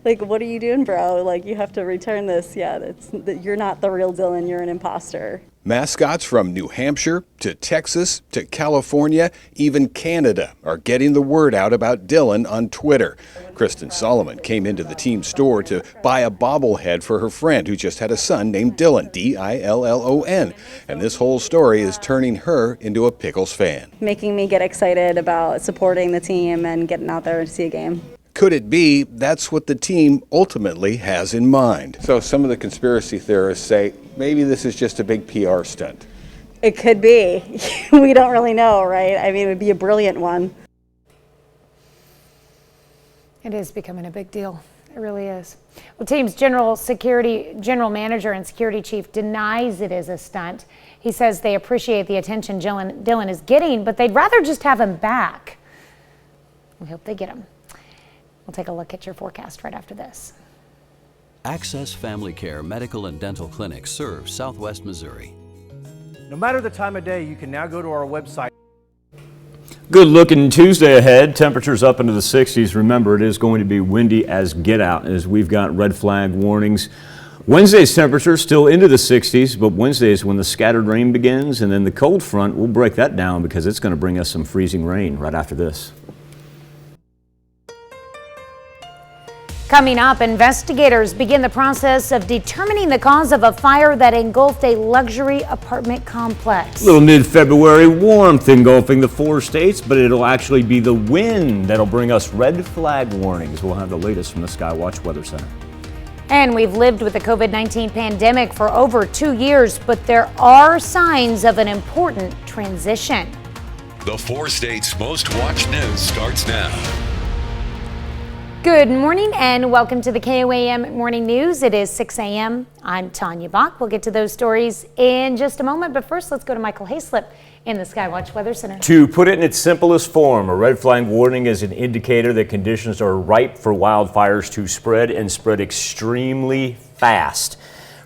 Like, what are you doing, bro? Like, you have to return this. Yeah, you're not the real Dylan, you're an imposter. Mascots from New Hampshire to Texas to California, even Canada are getting the word out about Dylan on Twitter. Kristen Solomon came into the team store to buy a bobblehead for her friend who just had a son named Dylan, D-I-L-L-O-N. And this whole story is turning her into a Pickles fan. Making me get excited about supporting the team and getting out there to see a game. Could it be that's what the team ultimately has in mind? So some of the conspiracy theorists say maybe this is just a big PR stunt. It could be. We don't really know, right? I mean, it would be a brilliant one. It is becoming a big deal. It really is. Well, team's general manager and security chief denies it is a stunt. He says they appreciate the attention Dylan is getting, but they'd rather just have him back. We hope they get him. We'll take a look at your forecast right after this. Access Family Care Medical and Dental Clinic serves Southwest Missouri. No matter the time of day, you can now go to our website. Good looking Tuesday ahead. Temperatures up into the 60s. Remember, it is going to be windy as get out as we've got red flag warnings. Wednesday's temperature still into the 60s, but Wednesday is when the scattered rain begins, and then the cold front will break that down because it's going to bring us some freezing rain right after this. Coming up, investigators begin the process of determining the cause of a fire that engulfed a luxury apartment complex. A little mid-February warmth engulfing the 4 states, but it'll actually be the wind that'll bring us red flag warnings. We'll have the latest from the Skywatch Weather Center. And we've lived with the COVID-19 pandemic for over 2 years, but there are signs of an important transition. The 4 states' most watched news starts now. Good morning and welcome to the KOAM Morning News. It is 6 a.m. I'm Tanya Bach. We'll get to those stories in just a moment, but first let's go to Michael Hayslip in the Skywatch Weather Center. To put it in its simplest form, a red flag warning is an indicator that conditions are ripe for wildfires to spread and spread extremely fast.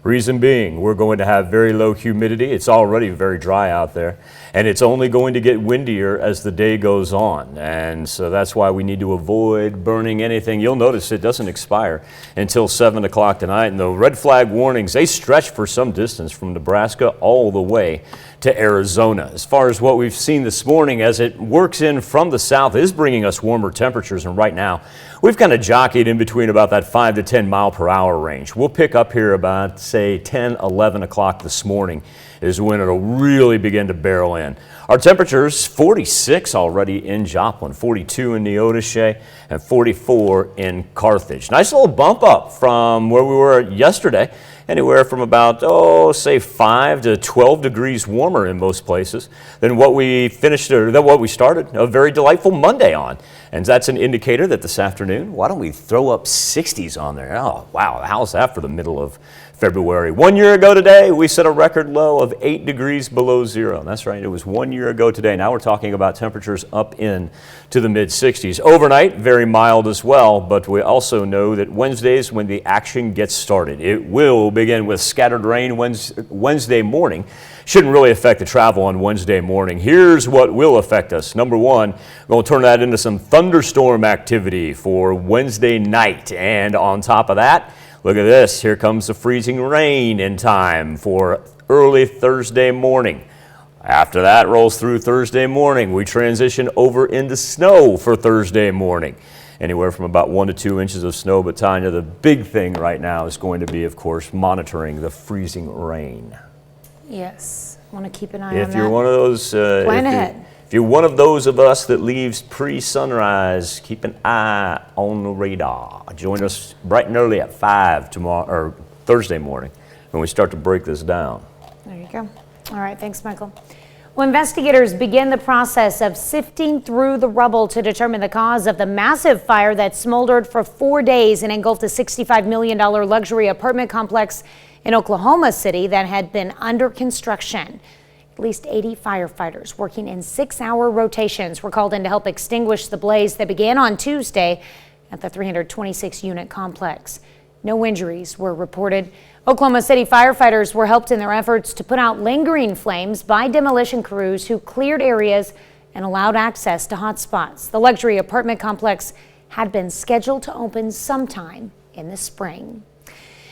Reason being, we're going to have very low humidity. It's already very dry out there, and it's only going to get windier as the day goes on. And so that's why we need to avoid burning anything. You'll notice it doesn't expire until 7 o'clock tonight. And the red flag warnings, they stretch for some distance from Nebraska all the way to Arizona. As far as what we've seen this morning as it works in from the south is bringing us warmer temperatures, and right now we've kind of jockeyed in between about that 5 to 10 mile per hour range. We'll pick up here about say 10, 11 o'clock this morning is when it'll really begin to barrel in. Our temperatures 46 already in Joplin, 42 in Neodesha, and 44 in Carthage. Nice little bump up from where we were yesterday. Anywhere from about, say 5 to 12 degrees warmer in most places than what we finished or than what we started a very delightful Monday on. And that's an indicator that this afternoon, why don't we throw up 60s on there? Oh, wow, how's that for the middle of February? 1 year ago today, we set a record low of 8 degrees below zero. That's right, it was 1 year ago today. Now we're talking about temperatures up in to the mid 60s. Overnight, very mild as well, but we also know that Wednesdays when the action gets started. It will begin with scattered rain Wednesday morning. Shouldn't really affect the travel on Wednesday morning. Here's what will affect us. Number one, we're going to turn that into some thunderstorm activity for Wednesday night. And on top of that, look at this. Here comes the freezing rain in time for early Thursday morning. After that rolls through Thursday morning, we transition over into snow for Thursday morning. Anywhere from about 1 to 2 inches of snow. But Tanya, the big thing right now is going to be, of course, monitoring the freezing rain. Yes, I want to keep an eye on that. If you're one of those, if you're one of those of us that leaves pre-sunrise, keep an eye on the radar. Join us bright and early at 5 tomorrow or Thursday morning when we start to break this down. There you go. All right, thanks, Michael. Well, investigators begin the process of sifting through the rubble to determine the cause of the massive fire that smoldered for 4 days and engulfed a $65 million luxury apartment complex in Oklahoma City that had been under construction. At least 80 firefighters working in 6-hour rotations were called in to help extinguish the blaze that began on Tuesday at the 326-unit complex. No injuries were reported. Oklahoma City firefighters were helped in their efforts to put out lingering flames by demolition crews who cleared areas and allowed access to hot spots. The luxury apartment complex had been scheduled to open sometime in the spring.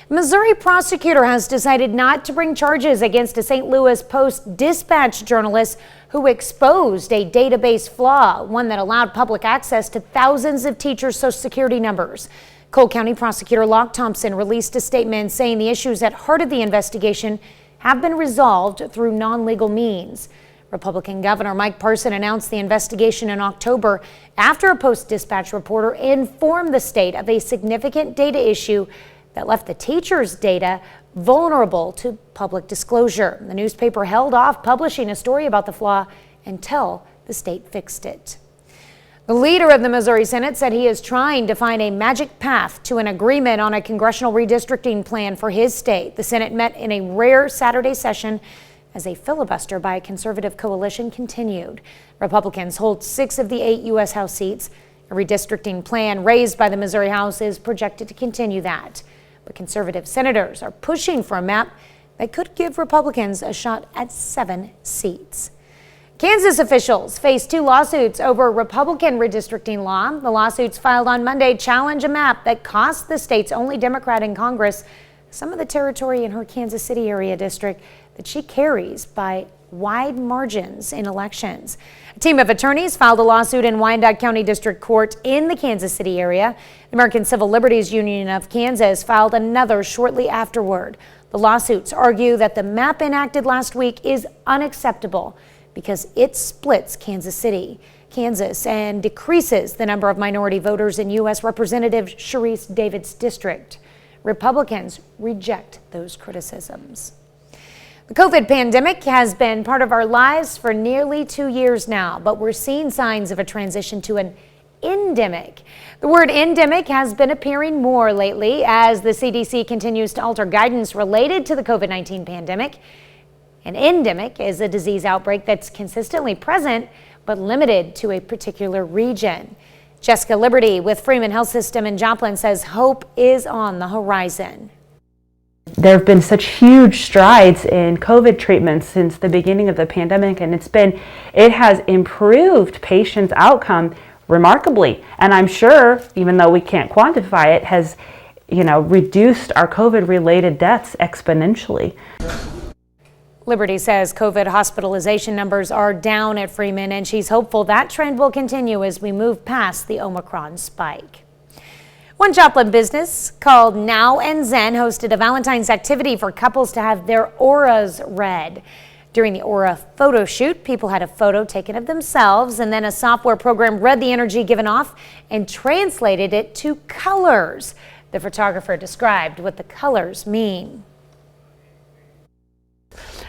Missouri prosecutor has decided not to bring charges against a St. Louis Post-Dispatch journalist who exposed a database flaw, one that allowed public access to thousands of teachers' Social Security numbers. Cole County Prosecutor Locke Thompson released a statement saying the issues at heart of the investigation have been resolved through non-legal means. Republican Governor Mike Parson announced the investigation in October after a Post-Dispatch reporter informed the state of a significant data issue that left the teachers' data vulnerable to public disclosure. The newspaper held off publishing a story about the flaw until the state fixed it. The leader of the Missouri Senate said he is trying to find a magic path to an agreement on a congressional redistricting plan for his state. The Senate met in a rare Saturday session as a filibuster by a conservative coalition continued. Republicans hold 6 of the 8 U.S. House seats. A redistricting plan raised by the Missouri House is projected to continue that. But conservative senators are pushing for a map that could give Republicans a shot at 7 seats. Kansas officials face 2 lawsuits over Republican redistricting law. The lawsuits filed on Monday challenge a map that cost the state's only Democrat in Congress some of the territory in her Kansas City area district that she carries by wide margins in elections. A team of attorneys filed a lawsuit in Wyandotte County District Court in the Kansas City area. The American Civil Liberties Union of Kansas filed another shortly afterward. The lawsuits argue that the map enacted last week is unacceptable because it splits Kansas City, Kansas, and decreases the number of minority voters in U.S. Representative Sharice Davids' district. Republicans reject those criticisms. The COVID pandemic has been part of our lives for nearly 2 years now, but we're seeing signs of a transition to an endemic. The word endemic has been appearing more lately as the CDC continues to alter guidance related to the COVID-19 pandemic. An endemic is a disease outbreak that's consistently present but limited to a particular region. Jessica Liberty with Freeman Health System in Joplin says hope is on the horizon. There have been such huge strides in COVID treatments since the beginning of the pandemic, and it has improved patients' outcome remarkably. And I'm sure, even though we can't quantify it, has reduced our COVID-related deaths exponentially. Liberty says COVID hospitalization numbers are down at Freeman, and she's hopeful that trend will continue as we move past the Omicron spike. One Joplin business called Now and Zen hosted a Valentine's activity for couples to have their auras read. During the aura photo shoot, people had a photo taken of themselves, and then a software program read the energy given off and translated it to colors. The photographer described what the colors mean.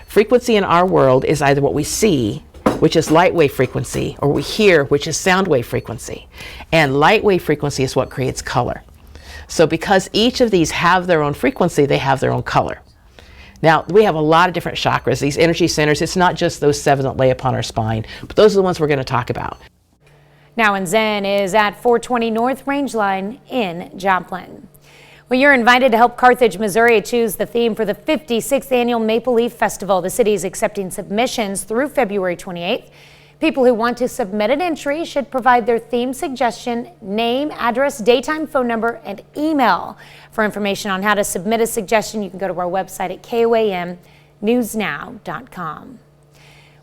Frequency in our world is either what we see, which is light wave frequency, or we hear, which is sound wave frequency. And light wave frequency is what creates color. So because each of these have their own frequency, they have their own color. Now, we have a lot of different chakras, these energy centers. It's not just those 7 that lay upon our spine, but those are the ones we're going to talk about. Now and Zen is at 420 North Rangeline in Joplin. Well, you're invited to help Carthage, Missouri choose the theme for the 56th annual Maple Leaf Festival. The city is accepting submissions through February 28th. People who want to submit an entry should provide their theme suggestion, name, address, daytime phone number, and email. For information on how to submit a suggestion, you can go to our website at KOAMnewsnow.com.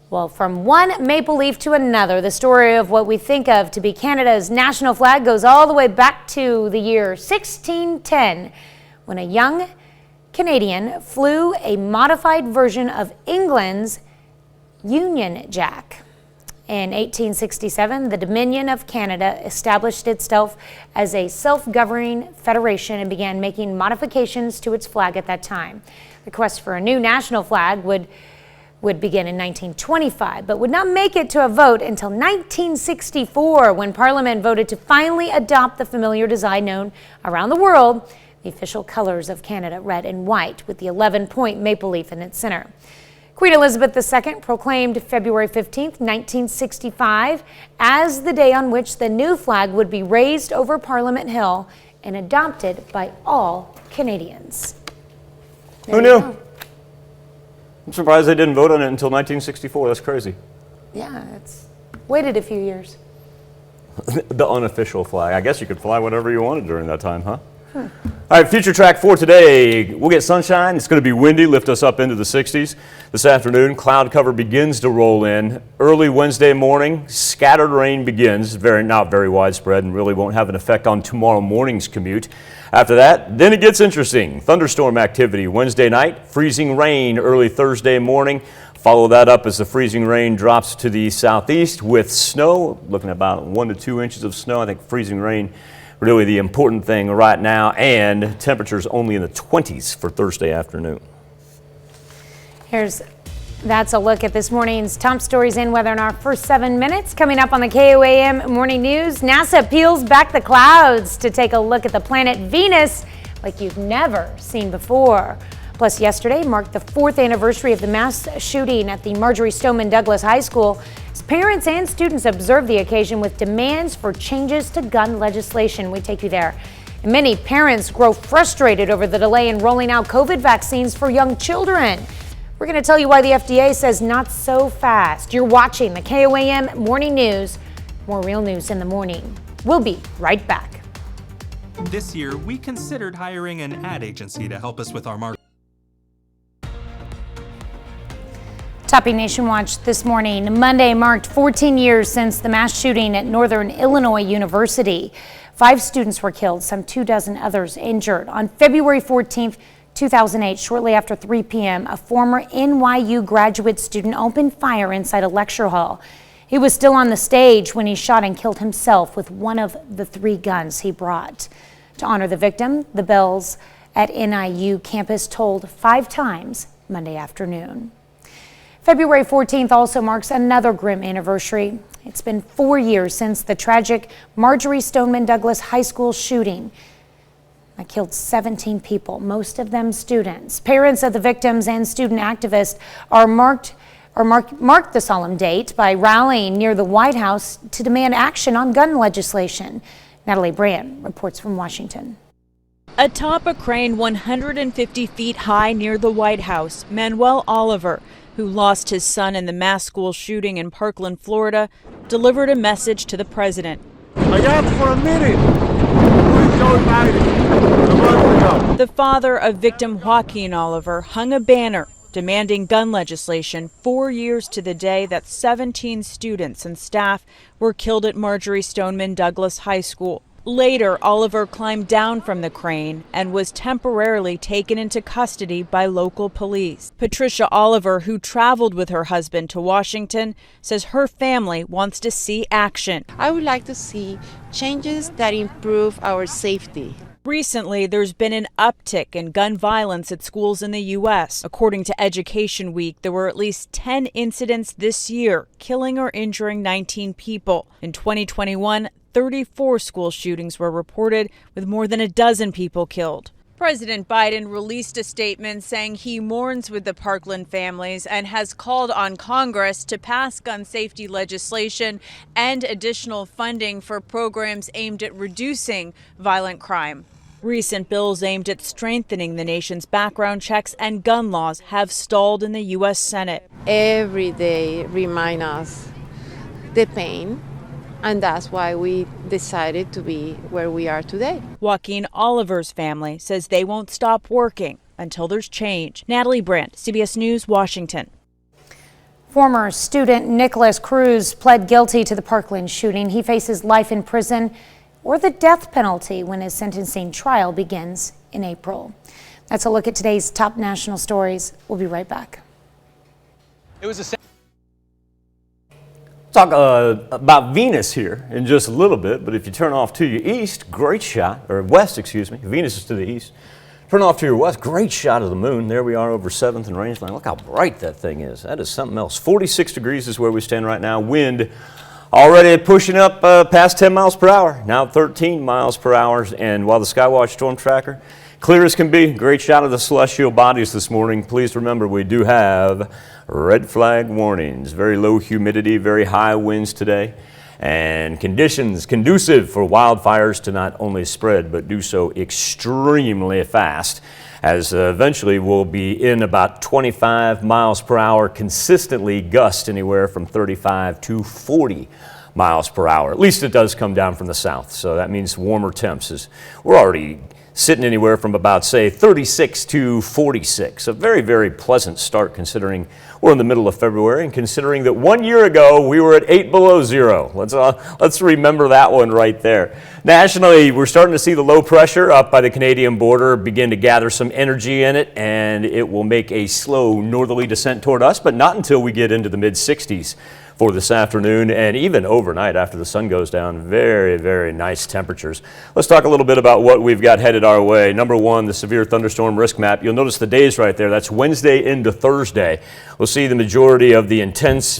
Well, from one maple leaf to another, the story of what we think of to be Canada's national flag goes all the way back to the year 1610, when a young Canadian flew a modified version of England's Union Jack. In 1867, the Dominion of Canada established itself as a self-governing federation and began making modifications to its flag at that time. The quest for a new national flag would would begin in 1925, but would not make it to a vote until 1964, when Parliament voted to finally adopt the familiar design known around the world, the official colors of Canada, red and white, with the 11-point maple leaf in its center. Queen Elizabeth II proclaimed February 15, 1965, as the day on which the new flag would be raised over Parliament Hill and adopted by all Canadians. Who knew? I'm surprised they didn't vote on it until 1964. That's crazy. Yeah, it's waited a few years. The unofficial flag. I guess you could fly whatever you wanted during that time, huh? All right, future track for today. We'll get sunshine. It's going to be windy, lift us up into the 60s. This afternoon, cloud cover begins to roll in. Early Wednesday morning, scattered rain begins. Not very widespread and really won't have an effect on tomorrow morning's commute. After that, then it gets interesting. Thunderstorm activity Wednesday night, freezing rain early Thursday morning. Follow that up as the freezing rain drops to the southeast with snow, looking at about 1 to 2 inches of snow. I think freezing rain really the important thing right now, and temperatures only in the 20s for Thursday afternoon. That's a look at this morning's top stories in weather in our first 7 minutes. Coming up on the KOAM Morning News, NASA peels back the clouds to take a look at the planet Venus like you've never seen before. Plus, yesterday marked the 4th anniversary of the mass shooting at the Marjory Stoneman Douglas High School. As parents and students observed the occasion with demands for changes to gun legislation. We take you there. And many parents grow frustrated over the delay in rolling out COVID vaccines for young children. We're going to tell you why the FDA says not so fast. You're watching the KOAM Morning News. More real news in the morning. We'll be right back. This year, we considered hiring an ad agency to help us with our marketing. Topping Nation Watch this morning, Monday marked 14 years since the mass shooting at Northern Illinois University. 5 students were killed, some 24 others injured. On February 14th, 2008, shortly after 3 p.m., a former NYU graduate student opened fire inside a lecture hall. He was still on the stage when he shot and killed himself with one of the 3 guns he brought. To honor the victim, the bells at NIU campus tolled 5 times Monday afternoon. February 14th also marks another grim anniversary. It's been 4 years since the tragic Marjory Stoneman Douglas High School shooting that killed 17 people, most of them students. Parents of the victims and student activists marked the solemn date by rallying near the White House to demand action on gun legislation. Natalie Brand reports from Washington. Atop a crane 150 feet high near the White House, Manuel Oliver, who lost his son in the mass school shooting in Parkland, Florida, delivered a message to the president. I asked for a meeting with Joe Biden a month ago. The father of victim Joaquin Oliver hung a banner demanding gun legislation 4 years to the day that 17 students and staff were killed at Marjory Stoneman Douglas High School. Later, Oliver climbed down from the crane and was temporarily taken into custody by local police. Patricia Oliver, who traveled with her husband to Washington, says her family wants to see action. I would like to see changes that improve our safety. Recently, there's been an uptick in gun violence at schools in the U.S. According to Education Week, there were at least 10 incidents this year, killing or injuring 19 people. In 2021, 34 school shootings were reported, with more than a dozen people killed. President Biden released a statement saying he mourns with the Parkland families and has called on Congress to pass gun safety legislation and additional funding for programs aimed at reducing violent crime. Recent bills aimed at strengthening the nation's background checks and gun laws have stalled in the U.S. Senate. Every day remind us the pain, and that's why we decided to be where we are today. Joaquin Oliver's family says they won't stop working until there's change. Natalie Brandt, CBS News, Washington. Former student Nicholas Cruz pled guilty to the Parkland shooting. He faces life in prison or the death penalty when his sentencing trial begins in April. That's a look at today's top national stories. We'll be right back. Talk about Venus here in just a little bit, but if you turn off to your east, great shot, or west, excuse me. Venus is to the east. Turn off to your west, great shot of the moon. There we are over 7th and Rangeline. Look how bright that thing is. That is something else. 46 degrees is where we stand right now. Wind already pushing up past 10 miles per hour, now 13 miles per hour. And while the Skywatch storm tracker, clear as can be, great shot of the celestial bodies this morning. Please remember we do have red flag warnings, very low humidity, very high winds today, and conditions conducive for wildfires to not only spread but do so extremely fast, as eventually we'll be in about 25 miles per hour consistently, gusts anywhere from 35 to 40 miles per hour. At least it does come down from the south, so that means warmer temps. We're already sitting anywhere from about, say, 36 to 46. A very, very pleasant start considering we're in the middle of February and considering that 1 year ago we were at 8 below zero. Let's remember that one right there. Nationally, we're starting to see the low pressure up by the Canadian border begin to gather some energy in it, and it will make a slow northerly descent toward us, but not until we get into the mid-60s. For this afternoon and even overnight after the sun goes down. Very, very nice temperatures. Let's talk a little bit about what we've got headed our way. Number one, the severe thunderstorm risk map. You'll notice the days right there. That's Wednesday into Thursday. We'll see the majority of the intense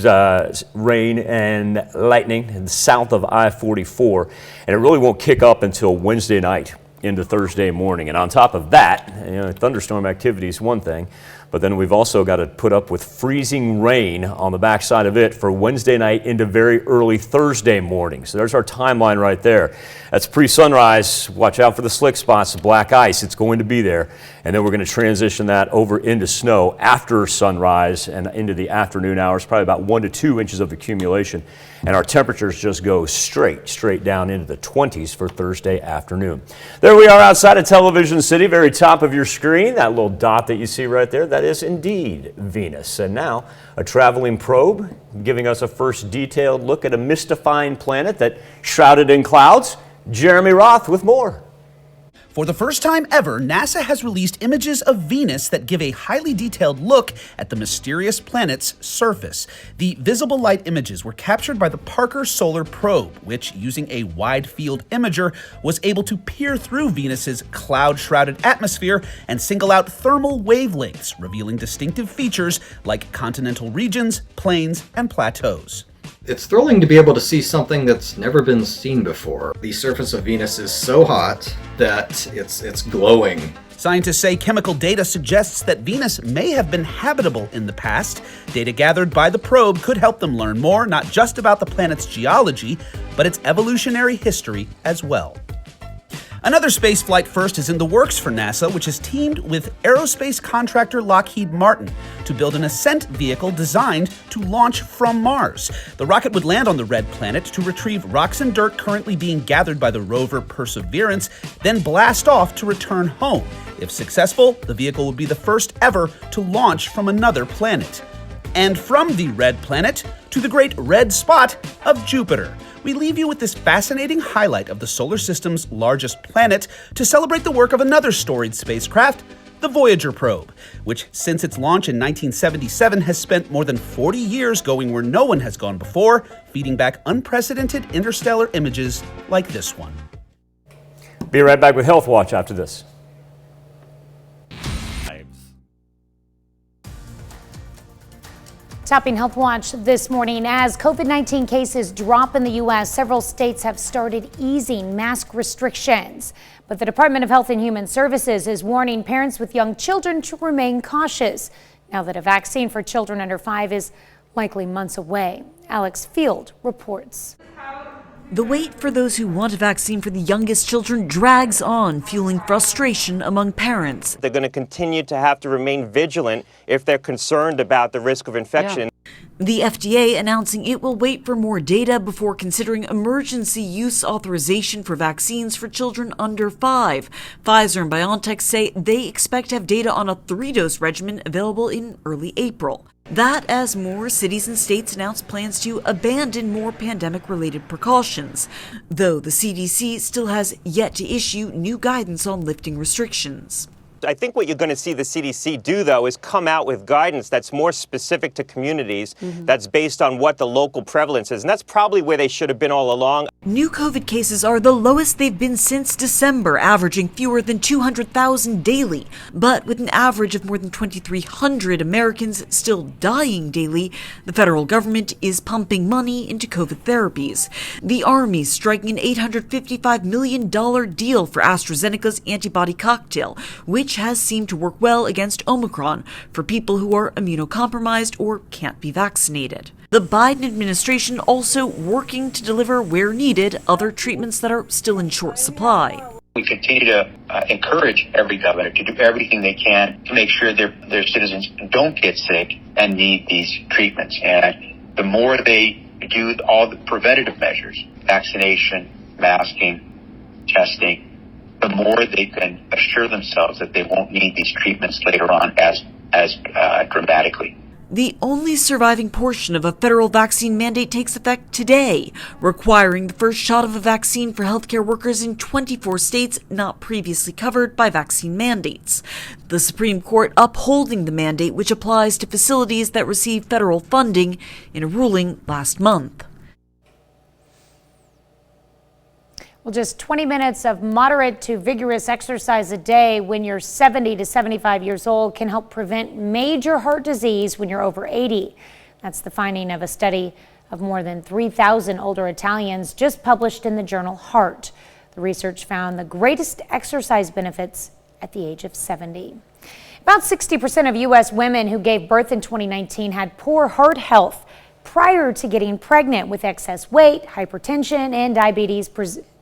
rain and lightning south of I-44, and it really won't kick up until Wednesday night into Thursday morning. And on top of that, thunderstorm activity is one thing, but then we've also got to put up with freezing rain on the backside of it for Wednesday night into very early Thursday morning. So there's our timeline right there. That's pre-sunrise. Watch out for the slick spots, the black ice. It's going to be there. And then we're going to transition that over into snow after sunrise and into the afternoon hours, probably about 1 to 2 inches of accumulation. And our temperatures just go straight down into the 20s for Thursday afternoon. There we are outside of Television City, very top of your screen. That little dot that you see right there, that is indeed Venus. And now a traveling probe giving us a first detailed look at a mystifying planet that shrouded in clouds. Jeremy Roth with more. For the first time ever, NASA has released images of Venus that give a highly detailed look at the mysterious planet's surface. The visible light images were captured by the Parker Solar Probe, which, using a wide-field imager, was able to peer through Venus's cloud-shrouded atmosphere and single out thermal wavelengths, revealing distinctive features like continental regions, plains, and plateaus. It's thrilling to be able to see something that's never been seen before. The surface of Venus is so hot that it's glowing. Scientists say chemical data suggests that Venus may have been habitable in the past. Data gathered by the probe could help them learn more, not just about the planet's geology, but its evolutionary history as well. Another spaceflight first is in the works for NASA, which has teamed with aerospace contractor Lockheed Martin to build an Ascent Vehicle designed to launch from Mars. The rocket would land on the red planet to retrieve rocks and dirt currently being gathered by the rover Perseverance, then blast off to return home. If successful, the vehicle would be the first ever to launch from another planet. And from the red planet to the great red spot of Jupiter. We leave you with this fascinating highlight of the solar system's largest planet to celebrate the work of another storied spacecraft, the Voyager probe, which since its launch in 1977 has spent more than 40 years going where no one has gone before, feeding back unprecedented interstellar images like this one. Be right back with Healthwatch after this. Topping Healthwatch this morning, as COVID-19 cases drop in the U.S., several states have started easing mask restrictions. But the Department of Health and Human Services is warning parents with young children to remain cautious now that a vaccine for children under 5 is likely months away. Alex Field reports. The wait for those who want a vaccine for the youngest children drags on, fueling frustration among parents. They're going to continue to have to remain vigilant if they're concerned about the risk of infection. The FDA announcing it will wait for more data before considering emergency use authorization for vaccines for children under 5. Pfizer and BioNTech say they expect to have data on a 3-dose regimen available in early April. That as more cities and states announce plans to abandon more pandemic-related precautions, though the CDC still has yet to issue new guidance on lifting restrictions. I think what you're going to see the CDC do, though, is come out with guidance that's more specific to communities, that's based on what the local prevalence is. And that's probably where they should have been all along. New COVID cases are the lowest they've been since December, averaging fewer than 200,000 daily. But with an average of more than 2,300 Americans still dying daily, the federal government is pumping money into COVID therapies. The Army striking an $855 million deal for AstraZeneca's antibody cocktail, which has seemed to work well against Omicron for people who are immunocompromised or can't be vaccinated. The Biden administration also working to deliver where needed other treatments that are still in short supply. We continue to encourage every governor to do everything they can to make sure their citizens don't get sick and need these treatments. And the more they do all the preventative measures, vaccination, masking, testing, the more they can assure themselves that they won't need these treatments later on as dramatically. The only surviving portion of a federal vaccine mandate takes effect today, requiring the first shot of a vaccine for healthcare workers in 24 states not previously covered by vaccine mandates. The Supreme Court upholding the mandate, which applies to facilities that receive federal funding, in a ruling last month. Well, just 20 minutes of moderate to vigorous exercise a day when you're 70 to 75 years old can help prevent major heart disease when you're over 80. That's the finding of a study of more than 3,000 older Italians just published in the journal Heart. The research found the greatest exercise benefits at the age of 70. About 60% of U.S. women who gave birth in 2019 had poor heart health prior to getting pregnant, with excess weight, hypertension, and diabetes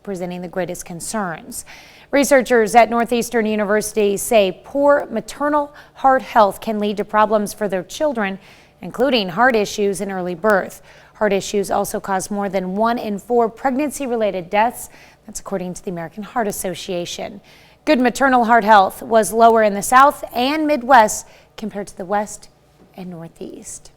presenting the greatest concerns. Researchers at Northeastern University say poor maternal heart health can lead to problems for their children, including heart issues in early birth. Heart issues also cause more than 1 in 4 pregnancy-related deaths. That's according to the American Heart Association. Good maternal heart health was lower in the South and Midwest compared to the West and Northeast.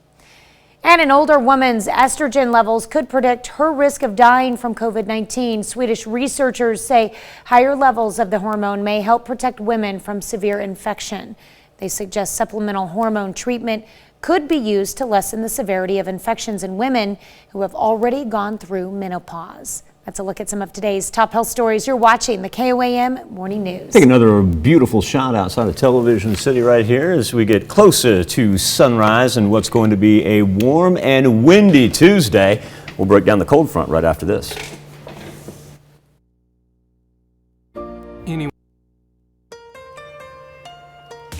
And an older woman's estrogen levels could predict her risk of dying from COVID-19. Swedish researchers say higher levels of the hormone may help protect women from severe infection. They suggest supplemental hormone treatment could be used to lessen the severity of infections in women who have already gone through menopause. That's a look at some of today's top health stories. You're watching the KOAM Morning News. Take another beautiful shot outside of Television City right here as we get closer to sunrise and what's going to be a warm and windy Tuesday. We'll break down the cold front right after this.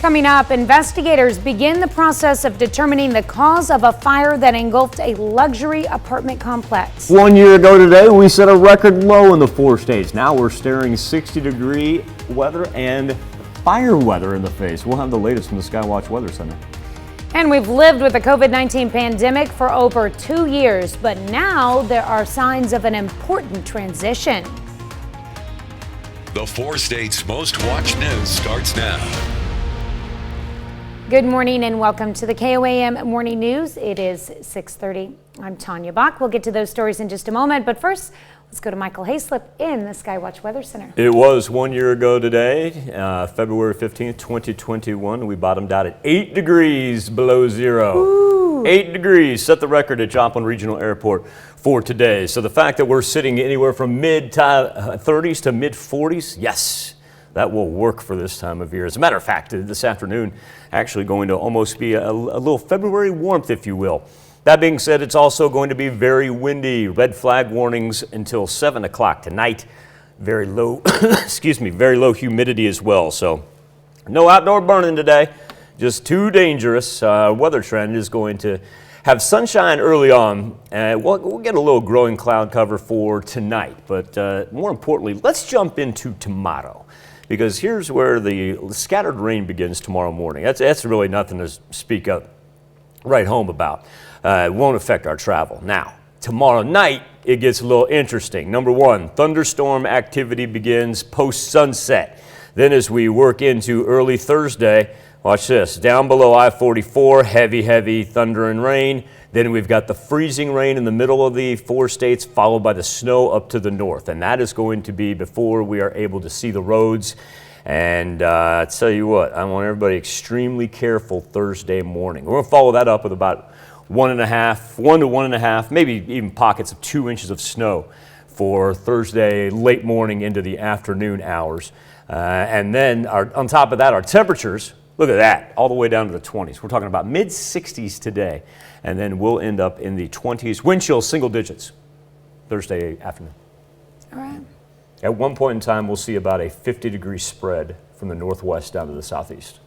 Coming up, investigators begin the process of determining the cause of a fire that engulfed a luxury apartment complex. 1 year ago today, we set a record low in the 4 states. Now we're staring 60-degree weather and fire weather in the face. We'll have the latest from the Skywatch Weather Center. And we've lived with the COVID-19 pandemic for over 2 years, but now there are signs of an important transition. The 4 states' most watched news starts now. Good morning and welcome to the KOAM Morning News. It is 6:30. I'm Tanya Bach. We'll get to those stories in just a moment, but first, let's go to Michael Hayslip in the Skywatch Weather Center. It was 1 year ago today, February 15th, 2021. We bottomed out at 8 degrees below zero. Ooh. 8 degrees set the record at Joplin Regional Airport for today. So the fact that we're sitting anywhere from mid-30s to mid-40s, yes, that will work for this time of year. As a matter of fact, this afternoon actually going to almost be a little February warmth, if you will. That being said, it's also going to be very windy. Red flag warnings until 7 o'clock tonight. Very low, excuse me, very low humidity as well. So no outdoor burning today, just too dangerous. Weather trend is going to have sunshine early on. We'll get a little growing cloud cover for tonight. But more importantly, let's jump into tomorrow, because here's where the scattered rain begins tomorrow morning. That's really nothing to speak up right home about. It won't affect our travel. Now, tomorrow night, it gets a little interesting. Number one, thunderstorm activity begins post-sunset. Then as we work into early Thursday, watch this, down below I-44, heavy thunder and rain. Then we've got the freezing rain in the middle of the 4 states, followed by the snow up to the north. And that is going to be before we are able to see the roads And I tell you what, I want everybody extremely careful Thursday morning. We're going to follow that up with about 1 to 1.5, maybe even pockets of 2 inches of snow for Thursday late morning into the afternoon hours. And then on top of that, our temperatures, look at that, all the way down to the 20s. We're talking about mid-60s today, and then we'll end up in the 20s, wind chill single digits Thursday afternoon. All right. At one point in time, we'll see about a 50-degree spread from the northwest down to the southeast.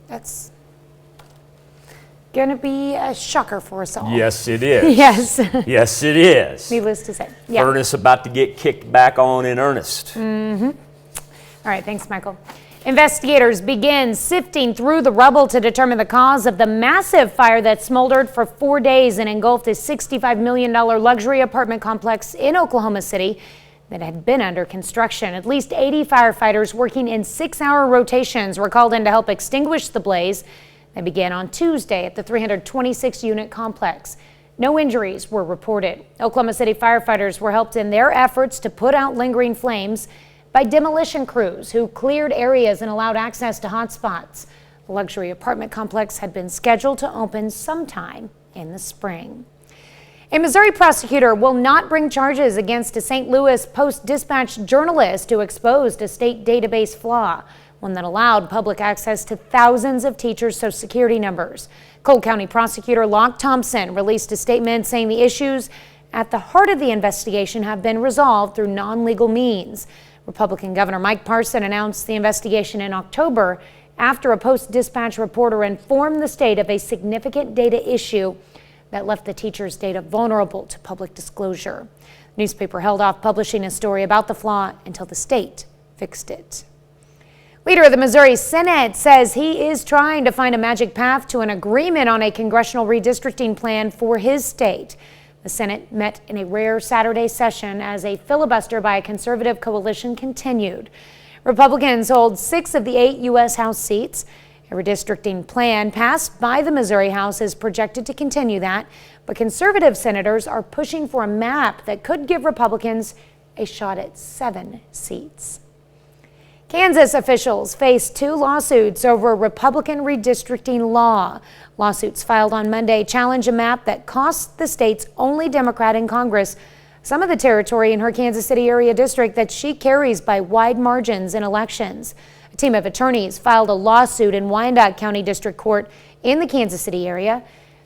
That's going to be a shocker for us all. Yes, it is. Yes. Yes, it is. Needless to say. Yeah. Furnace about to get kicked back on in earnest. Mm-hmm. All right, thanks, Michael. Investigators begin sifting through the rubble to determine the cause of the massive fire that smoldered for 4 days and engulfed a $65 million luxury apartment complex in Oklahoma City that had been under construction. At least 80 firefighters working in 6-hour rotations were called in to help extinguish the blaze. They began on Tuesday at the 326-unit complex. No injuries were reported. Oklahoma City firefighters were helped in their efforts to put out lingering flames by demolition crews who cleared areas and allowed access to hotspots. The luxury apartment complex had been scheduled to open sometime in the spring. A Missouri prosecutor will not bring charges against a St. Louis Post-Dispatch journalist who exposed a state database flaw, one that allowed public access to thousands of teachers' Social Security numbers. Cole County prosecutor Locke Thompson released a statement saying the issues at the heart of the investigation have been resolved through non-legal means. Republican Governor Mike Parson announced the investigation in October after a Post-Dispatch reporter informed the state of a significant data issue that left the teachers' data vulnerable to public disclosure. The newspaper held off publishing a story about the flaw until the state fixed it. Leader of the Missouri Senate says he is trying to find a magic path to an agreement on a congressional redistricting plan for his state. The Senate met in a rare Saturday session as a filibuster by a conservative coalition continued. Republicans hold 6 of the 8 U.S. House seats. A redistricting plan passed by the Missouri House is projected to continue that, but conservative senators are pushing for a map that could give Republicans a shot at 7 seats. Kansas officials face 2 lawsuits over Republican redistricting law. Lawsuits filed on Monday challenge a map that costs the state's only Democrat in Congress some of the territory in her Kansas City area district that she carries by wide margins in elections. A team of attorneys filed a lawsuit in Wyandotte County District Court in the Kansas City area.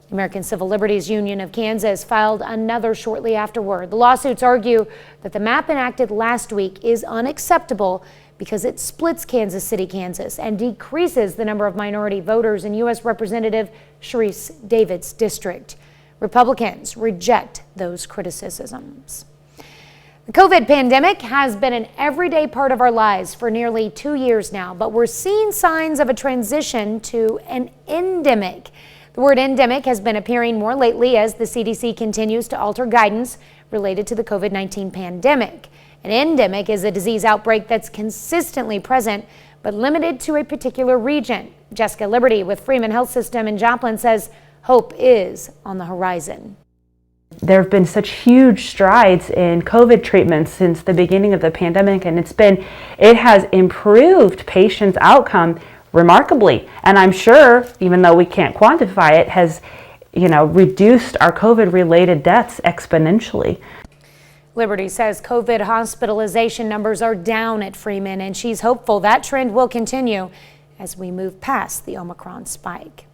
The American Civil Liberties Union of Kansas filed another shortly afterward. The lawsuits argue that the map enacted last week is unacceptable because it splits Kansas City, Kansas, and decreases the number of minority voters in U.S. Representative Sharice Davids' district. Republicans reject those criticisms. The COVID pandemic has been an everyday part of our lives for nearly 2 years now, but we're seeing signs of a transition to an endemic. The word endemic has been appearing more lately as the CDC continues to alter guidance related to the COVID-19 pandemic. An endemic is a disease outbreak that's consistently present but limited to a particular region. Jessica Liberty with Freeman Health System in Joplin says hope is on the horizon. There have been such huge strides in COVID treatments since the beginning of the pandemic, and it has improved patients' outcome remarkably. And I'm sure, even though we can't quantify it, has reduced our COVID-related deaths exponentially. Liberty says COVID hospitalization numbers are down at Freeman, and she's hopeful that trend will continue as we move past the Omicron spike.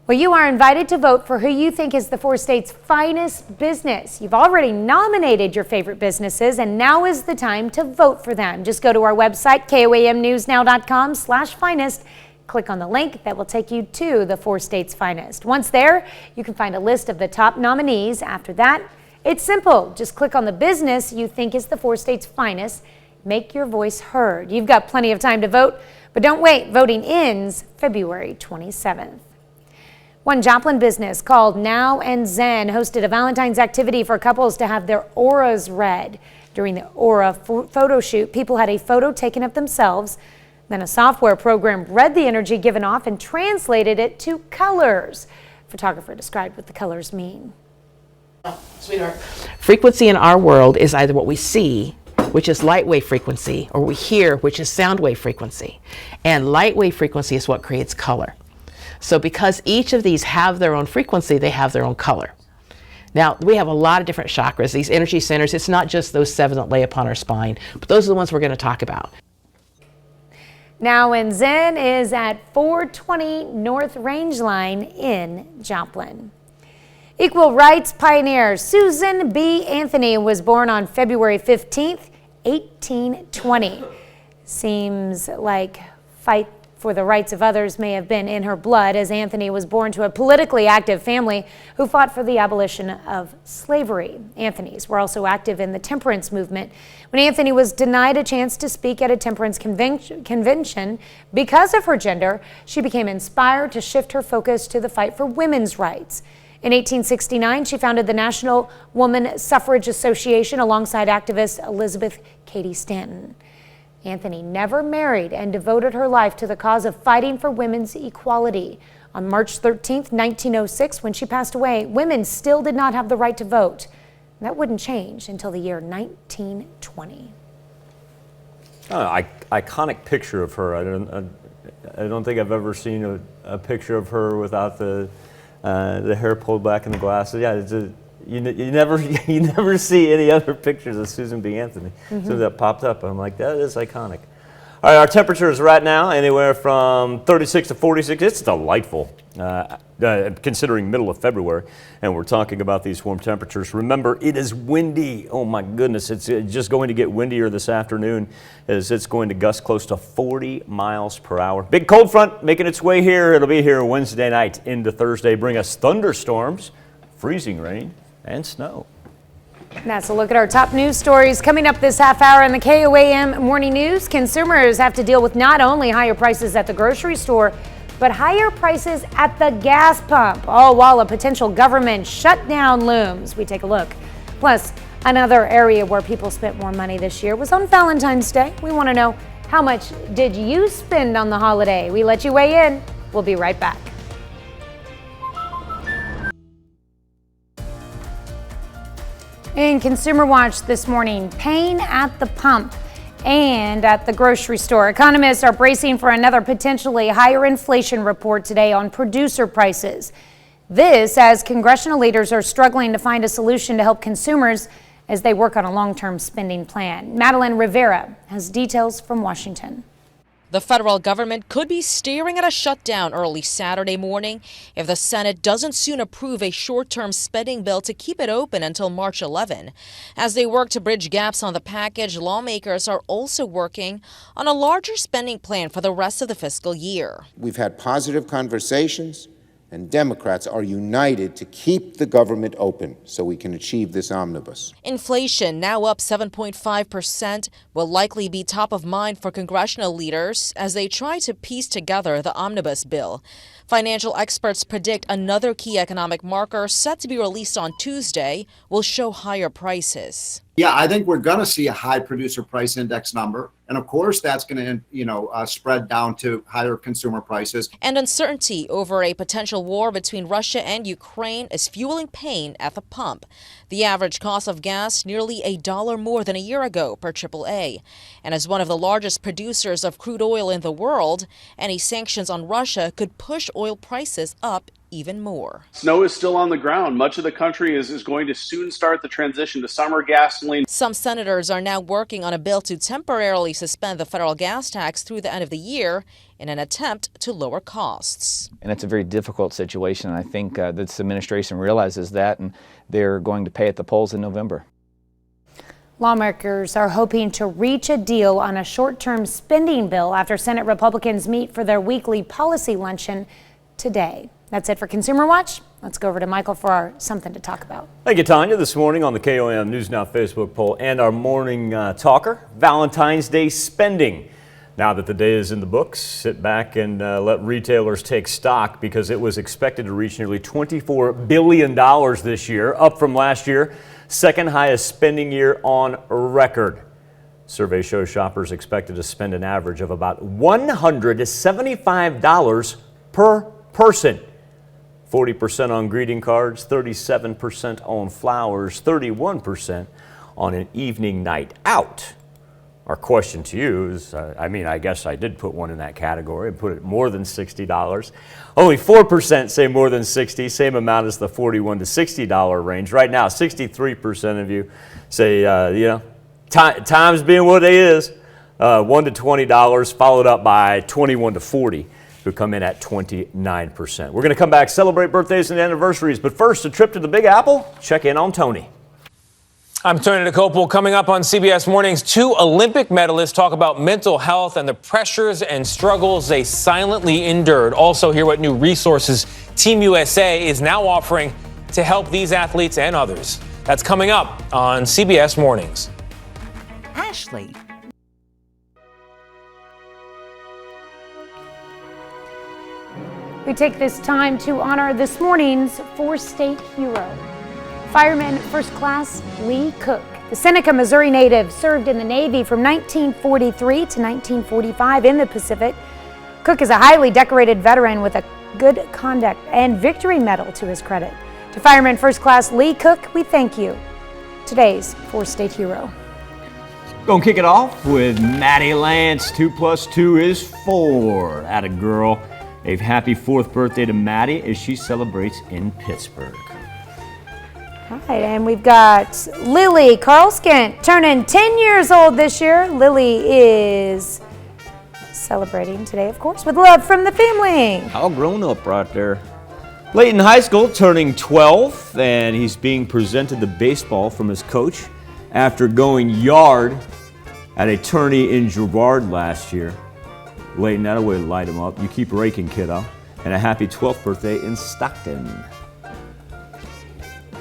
Well, you are invited to vote for who you think is the 4 states' finest business. You've already nominated your favorite businesses, and now is the time to vote for them. Just go to our website, KOAMnewsnow.com/finest. Click on the link that will take you to the 4 states' finest. Once there, you can find a list of the top nominees. After that, it's simple. Just click on the business you think is the 4 states' finest. Make your voice heard. You've got plenty of time to vote, but don't wait. Voting ends February 27th. One Joplin business called Now and Zen hosted a Valentine's activity for couples to have their auras read. During the aura photo shoot, people had a photo taken of themselves. Then a software program read the energy given off and translated it to colors. Photographer described what the colors mean. Sweetheart. Frequency in our world is either what we see, which is light wave frequency, or we hear, which is sound wave frequency. And light wave frequency is what creates color. So because each of these have their own frequency, they have their own color. Now, we have a lot of different chakras, these energy centers. It's not just those 7 that lay upon our spine, but those are the ones we're going to talk about. Now, and Zen is at 420 North Range Line in Joplin. Equal rights pioneer Susan B. Anthony was born on February 15th, 1820. Seems like fight for the rights of others may have been in her blood, as Anthony was born to a politically active family who fought for the abolition of slavery. Anthonys were also active in the temperance movement. When Anthony was denied a chance to speak at a temperance convention because of her gender, she became inspired to shift her focus to the fight for women's rights. In 1869, she founded the National Woman Suffrage Association alongside activist Elizabeth Cady Stanton. Anthony never married and devoted her life to the cause of fighting for women's equality. On March 13, 1906, when she passed away, women still did not have the right to vote. That wouldn't change until the year 1920. Iconic picture of her. I don't think I've ever seen a picture of her without the hair pulled back and the glasses. Yeah, you never see any other pictures of Susan B. Anthony. So that popped up, I'm like, that is iconic. All right, our temperatures right now anywhere from 36 to 46. It's delightful, considering middle of February, and we're talking about these warm temperatures. Remember, it is windy. Oh my goodness, it's just going to get windier this afternoon, as it's going to gust close to 40 miles per hour. Big cold front making its way here. It'll be here Wednesday night into Thursday. Bring us thunderstorms, freezing rain, and snow. That's a look at our top news stories coming up this half hour in the KOAM Morning News. Consumers have to deal with not only higher prices at the grocery store, but higher prices at the gas pump, all while a potential government shutdown looms. We take a look. Plus, another area where people spent more money this year was on Valentine's Day. We want to know, how much did you spend on the holiday? We let you weigh in. We'll be right back. In Consumer Watch this morning, pain at the pump and at the grocery store. Economists are bracing for another potentially higher inflation report today on producer prices. This as congressional leaders are struggling to find a solution to help consumers as they work on a long-term spending plan. Madeline Rivera has details from Washington. The federal government could be staring at a shutdown early Saturday morning if the Senate doesn't soon approve a short-term spending bill to keep it open until March 11. As they work to bridge gaps on the package, lawmakers are also working on a larger spending plan for the rest of the fiscal year. We've had positive conversations, and Democrats are united to keep the government open so we can achieve this omnibus. Inflation, now up 7.5%, will likely be top of mind for congressional leaders as they try to piece together the omnibus bill. Financial experts predict another key economic marker set to be released on Tuesday will show higher prices. Yeah, I think we're going to see a high producer price index number. And of course, that's going to, spread down to higher consumer prices. And uncertainty over a potential war between Russia and Ukraine is fueling pain at the pump. The average cost of gas nearly $1 more than a year ago per AAA. And as one of the largest producers of crude oil in the world, any sanctions on Russia could push oil prices up even more. Snow is still on the ground. Much of the country is going to soon start the transition to summer gasoline. Some senators are now working on a bill to temporarily suspend the federal gas tax through the end of the year in an attempt to lower costs. And it's a very difficult situation. I think this administration realizes that, and they're going to pay at the polls in November. Lawmakers are hoping to reach a deal on a short-term spending bill after Senate Republicans meet for their weekly policy luncheon today. That's it for Consumer Watch. Let's go over to Michael for our Something to Talk About. Thank you, Tanya. This morning on the KOAM News Now Facebook poll and our morning talker, Valentine's Day spending. Now that the day is in the books, sit back and let retailers take stock because it was expected to reach nearly $24 billion this year, up from last year, second highest spending year on record. Survey shows shoppers expected to spend an average of about $175 per person. 40% on greeting cards, 37% on flowers, 31% on an evening night out. Our question to you is, I guess I did put one in that category and put it more than $60. Only 4% say more than $60, same amount as the $41 to $60 range. Right now, 63% of you say, times being what it is, $1 to $20, followed up by 21 to 40, who come in at 29%. We're going to come back, celebrate birthdays and anniversaries, but first, a trip to the Big Apple. Check in on Tony. I'm Tony DeCopel. Coming up on CBS Mornings, 2 Olympic medalists talk about mental health and the pressures and struggles they silently endured. Also, hear what new resources Team USA is now offering to help these athletes and others. That's coming up on CBS Mornings. Ashley. We take this time to honor this morning's 4-state hero. Fireman First Class Lee Cook. The Seneca, Missouri native served in the Navy from 1943 to 1945 in the Pacific. Cook is a highly decorated veteran with a Good Conduct and Victory Medal to his credit. To Fireman First Class Lee Cook, we thank you. Today's 4-state hero. Gonna kick it off with Maddie Lance. 2 plus 2 is 4. Atta girl. A happy 4th birthday to Maddie as she celebrates in Pittsburgh. All right, and we've got Lily Carlskent turning 10 years old this year. Lily is celebrating today, of course, with love from the family. All grown up right there. Layton High School turning 12, and he's being presented the baseball from his coach after going yard at a tourney in Girard last year. Layton, that'll way to light him up. You keep raking, kiddo. And a happy 12th birthday in Stockton.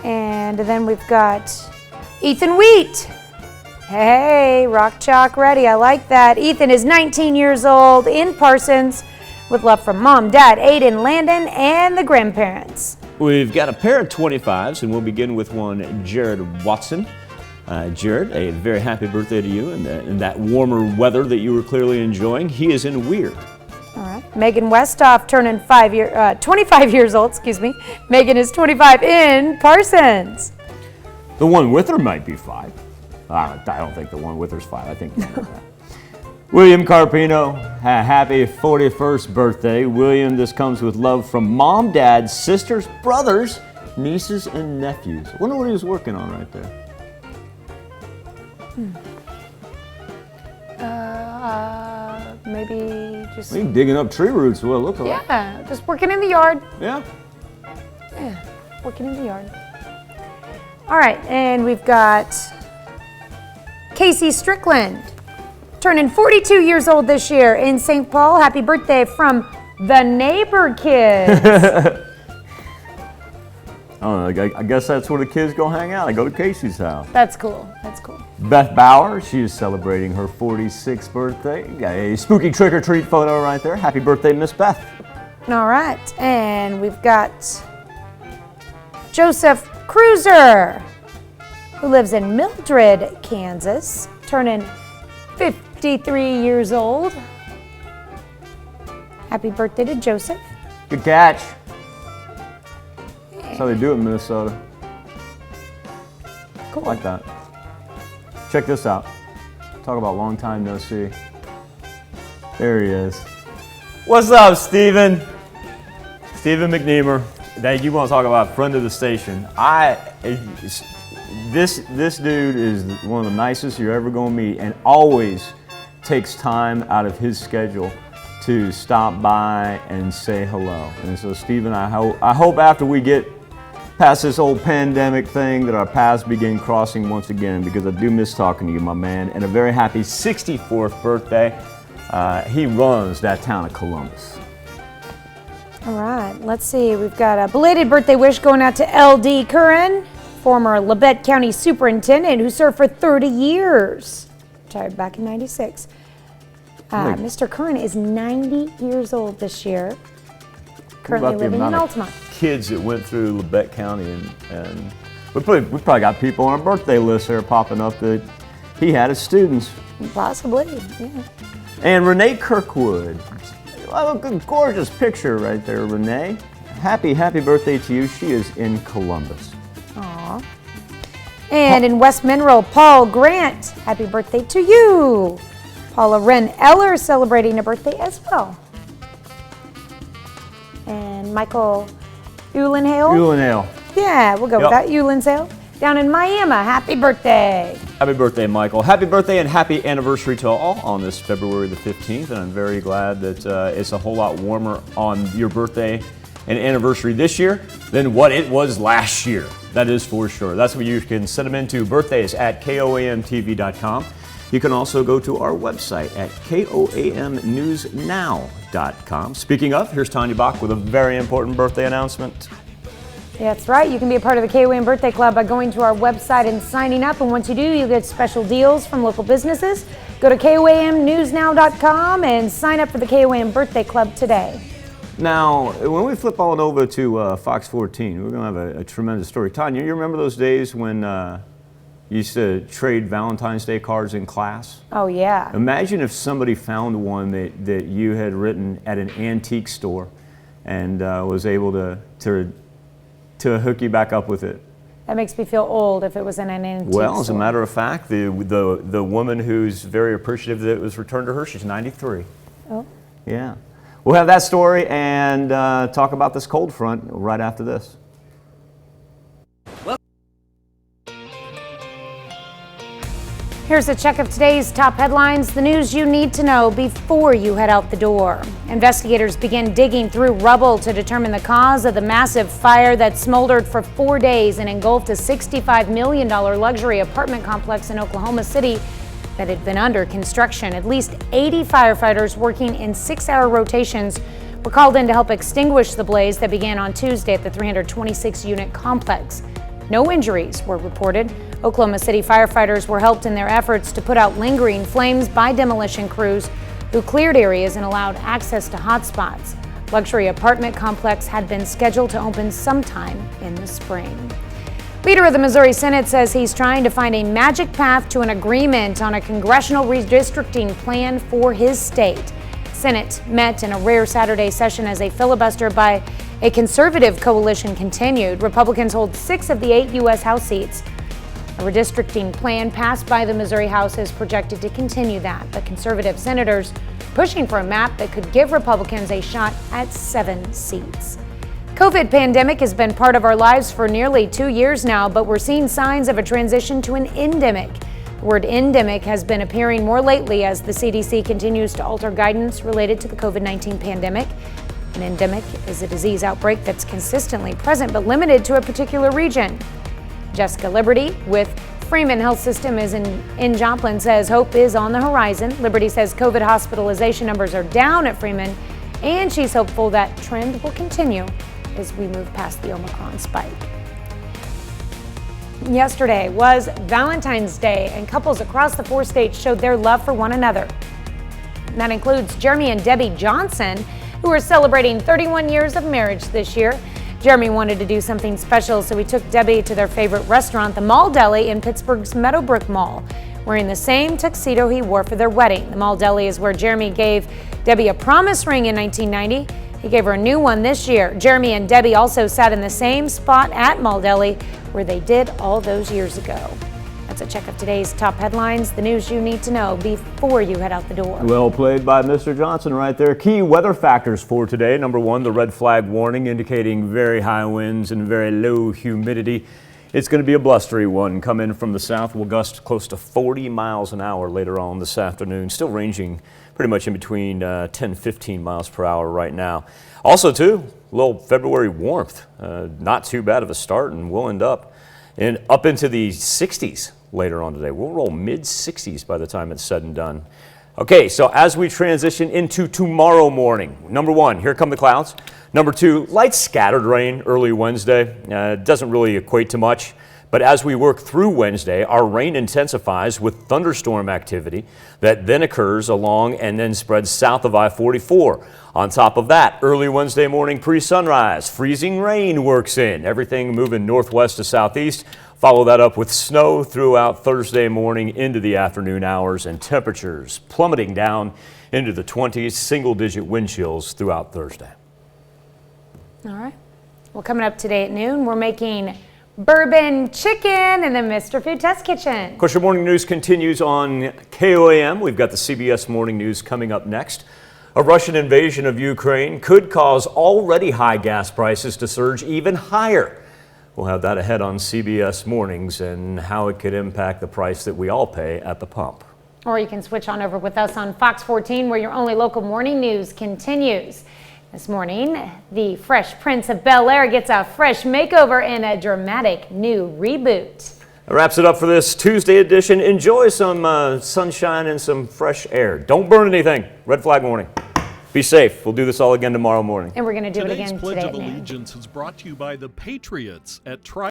And then we've got Ethan Wheat. Hey, rock chalk ready. I like that. Ethan is 19 years old in Parsons with love from mom, dad, Aiden, Landon, and the grandparents. We've got a pair of 25s, and we'll begin with one, Jared Watson. Jared, a very happy birthday to you in that warmer weather that you were clearly enjoying. He is in Weird. All right. Megan Westoff turning 25 years old, excuse me. Megan is 25 in Parsons. The one with her might be 5. I don't think the one with her's 5. I think William Carpino, happy 41st birthday. William, this comes with love from mom, dad, sisters, brothers, nieces, and nephews. I wonder what he was working on right there. Maybe just... Maybe digging up tree roots, well, look like. Yeah, just working in the yard. Yeah. Yeah, working in the yard. All right, and we've got Casey Strickland, turning 42 years old this year in St. Paul. Happy birthday from the neighbor kids. I don't know, I guess that's where the kids go hang out. I go to Casey's house. That's cool, that's cool. Beth Bauer, she is celebrating her 46th birthday. Got a spooky trick-or-treat photo right there. Happy birthday, Miss Beth. All right, and we've got Joseph Cruiser, who lives in Mildred, Kansas, turning 53 years old. Happy birthday to Joseph. Good catch. That's how they do it in Minnesota. Cool. I like that. Check this out. Talk about long time no see. There he is. What's up, Steven? Steven McNeamer. Now you want to talk about friend of the station. This dude is one of the nicest you're ever going to meet, and always takes time out of his schedule to stop by and say hello. And so, Steven, I hope after we get past this old pandemic thing that our paths begin crossing once again, because I do miss talking to you, my man. And a very happy 64th birthday. He runs that town of Columbus. All right, let's see. We've got a belated birthday wish going out to L.D. Curran, former Labette County Superintendent who served for 30 years. Retired back in '96. Mr. Curran is 90 years old this year. Currently living in Altamont. Kids that went through Labette County, and we probably got people on our birthday list there popping up that he had as students. Possibly, yeah. And Renee Kirkwood. Look, a gorgeous picture right there, Renee. Happy birthday to you. She is in Columbus. Aw. And in West Mineral, Paul Grant, happy birthday to you. Paula Wren Eller celebrating a birthday as well. And Michael Uhlenhale. Yeah, we'll go with that. Uhlenhale. Down in Miami, happy birthday. Happy birthday, Michael. Happy birthday and happy anniversary to all on this February the 15th. And I'm very glad that it's a whole lot warmer on your birthday and anniversary this year than what it was last year. That is for sure. That's what you can send them into. Birthdays at KOAMTV.com. You can also go to our website at KOAMNewsNow.com. Speaking of, here's Tanya Bach with a very important birthday announcement. That's right. You can be a part of the KOAM Birthday Club by going to our website and signing up. And once you do, you'll get special deals from local businesses. Go to KOAMNewsNow.com and sign up for the KOAM Birthday Club today. Now, when we flip on over to Fox 14, we're going to have a tremendous story. Tanya, you remember those days when you used to trade Valentine's Day cards in class? Oh, yeah. Imagine if somebody found one that you had written at an antique store and was able to hook you back up with it. That makes me feel old if it was in an antique Well, as a store. matter of fact, the woman who's very appreciative that it was returned to her, she's 93. Oh. Yeah. We'll have that story and talk about this cold front right after this. Here's a check of today's top headlines, the news you need to know before you head out the door. Investigators begin digging through rubble to determine the cause of the massive fire that smoldered for 4 days and engulfed a $65 million luxury apartment complex in Oklahoma City that had been under construction. At least 80 firefighters working in 6-hour rotations were called in to help extinguish the blaze that began on Tuesday at the 326-unit complex. No injuries were reported. Oklahoma City firefighters were helped in their efforts to put out lingering flames by demolition crews who cleared areas and allowed access to hotspots. Luxury apartment complex had been scheduled to open sometime in the spring. Leader of the Missouri Senate says he's trying to find a magic path to an agreement on a congressional redistricting plan for his state. Senate met in a rare Saturday session as a filibuster by a conservative coalition continued. Republicans hold 6 of the 8 U.S. House seats. A redistricting plan passed by the Missouri House is projected to continue that. The conservative senators pushing for a map that could give Republicans a shot at 7 seats. COVID pandemic has been part of our lives for nearly 2 years now, but we're seeing signs of a transition to an endemic. The word endemic has been appearing more lately as the CDC continues to alter guidance related to the COVID-19 pandemic. An endemic is a disease outbreak that's consistently present but limited to a particular region. Jessica Liberty with Freeman Health System is in Joplin says hope is on the horizon. Liberty says COVID hospitalization numbers are down at Freeman, and she's hopeful that trend will continue as we move past the Omicron spike. Yesterday was Valentine's Day, and couples across the 4 states showed their love for one another. And that includes Jeremy and Debbie Johnson, who are celebrating 31 years of marriage this year. Jeremy wanted to do something special, so he took Debbie to their favorite restaurant, the Mall Deli in Pittsburgh's Meadowbrook Mall, wearing the same tuxedo he wore for their wedding. The Mall Deli is where Jeremy gave Debbie a promise ring in 1990. He gave her a new one this year. Jeremy and Debbie also sat in the same spot at Mall Deli where they did all those years ago. That's a check of today's top headlines, the news you need to know before you head out the door. Well played by Mr. Johnson right there. Key weather factors for today. Number 1, the red flag warning indicating very high winds and very low humidity. It's going to be a blustery one. Come in from the south, will gust close to 40 miles an hour later on this afternoon. Still ranging pretty much in between 10, 15 miles per hour right now. Also, too, a little February warmth. Not too bad of a start, and we'll end up into the 60s later on today. We'll roll mid-60s by the time it's said and done. Okay, so as we transition into tomorrow morning, number 1, here come the clouds. Number 2, light scattered rain early Wednesday. Doesn't really equate to much. But as we work through Wednesday, our rain intensifies with thunderstorm activity that then occurs along and then spreads south of I-44. On top of that, early Wednesday morning pre-sunrise, freezing rain works in. Everything moving northwest to southeast. Follow that up with snow throughout Thursday morning into the afternoon hours, and temperatures plummeting down into the 20s, single-digit wind chills throughout Thursday. All right. Well, coming up today at noon, we're making bourbon chicken and the Mr. Food Test Kitchen. Of course, your morning news continues on KOAM. We've got the CBS Morning News coming up next. A Russian invasion of Ukraine could cause already high gas prices to surge even higher. We'll have that ahead on CBS Mornings and how it could impact the price that we all pay at the pump. Or you can switch on over with us on Fox 14, where your only local morning news continues. This morning, the Fresh Prince of Bel-Air gets a fresh makeover and a dramatic new reboot. That wraps it up for this Tuesday edition. Enjoy some sunshine and some fresh air. Don't burn anything. Red flag warning. Be safe. We'll do this all again tomorrow morning. And we're going to do it Today's again Pledge today of at noon. Allegiance is brought to you by the Patriots at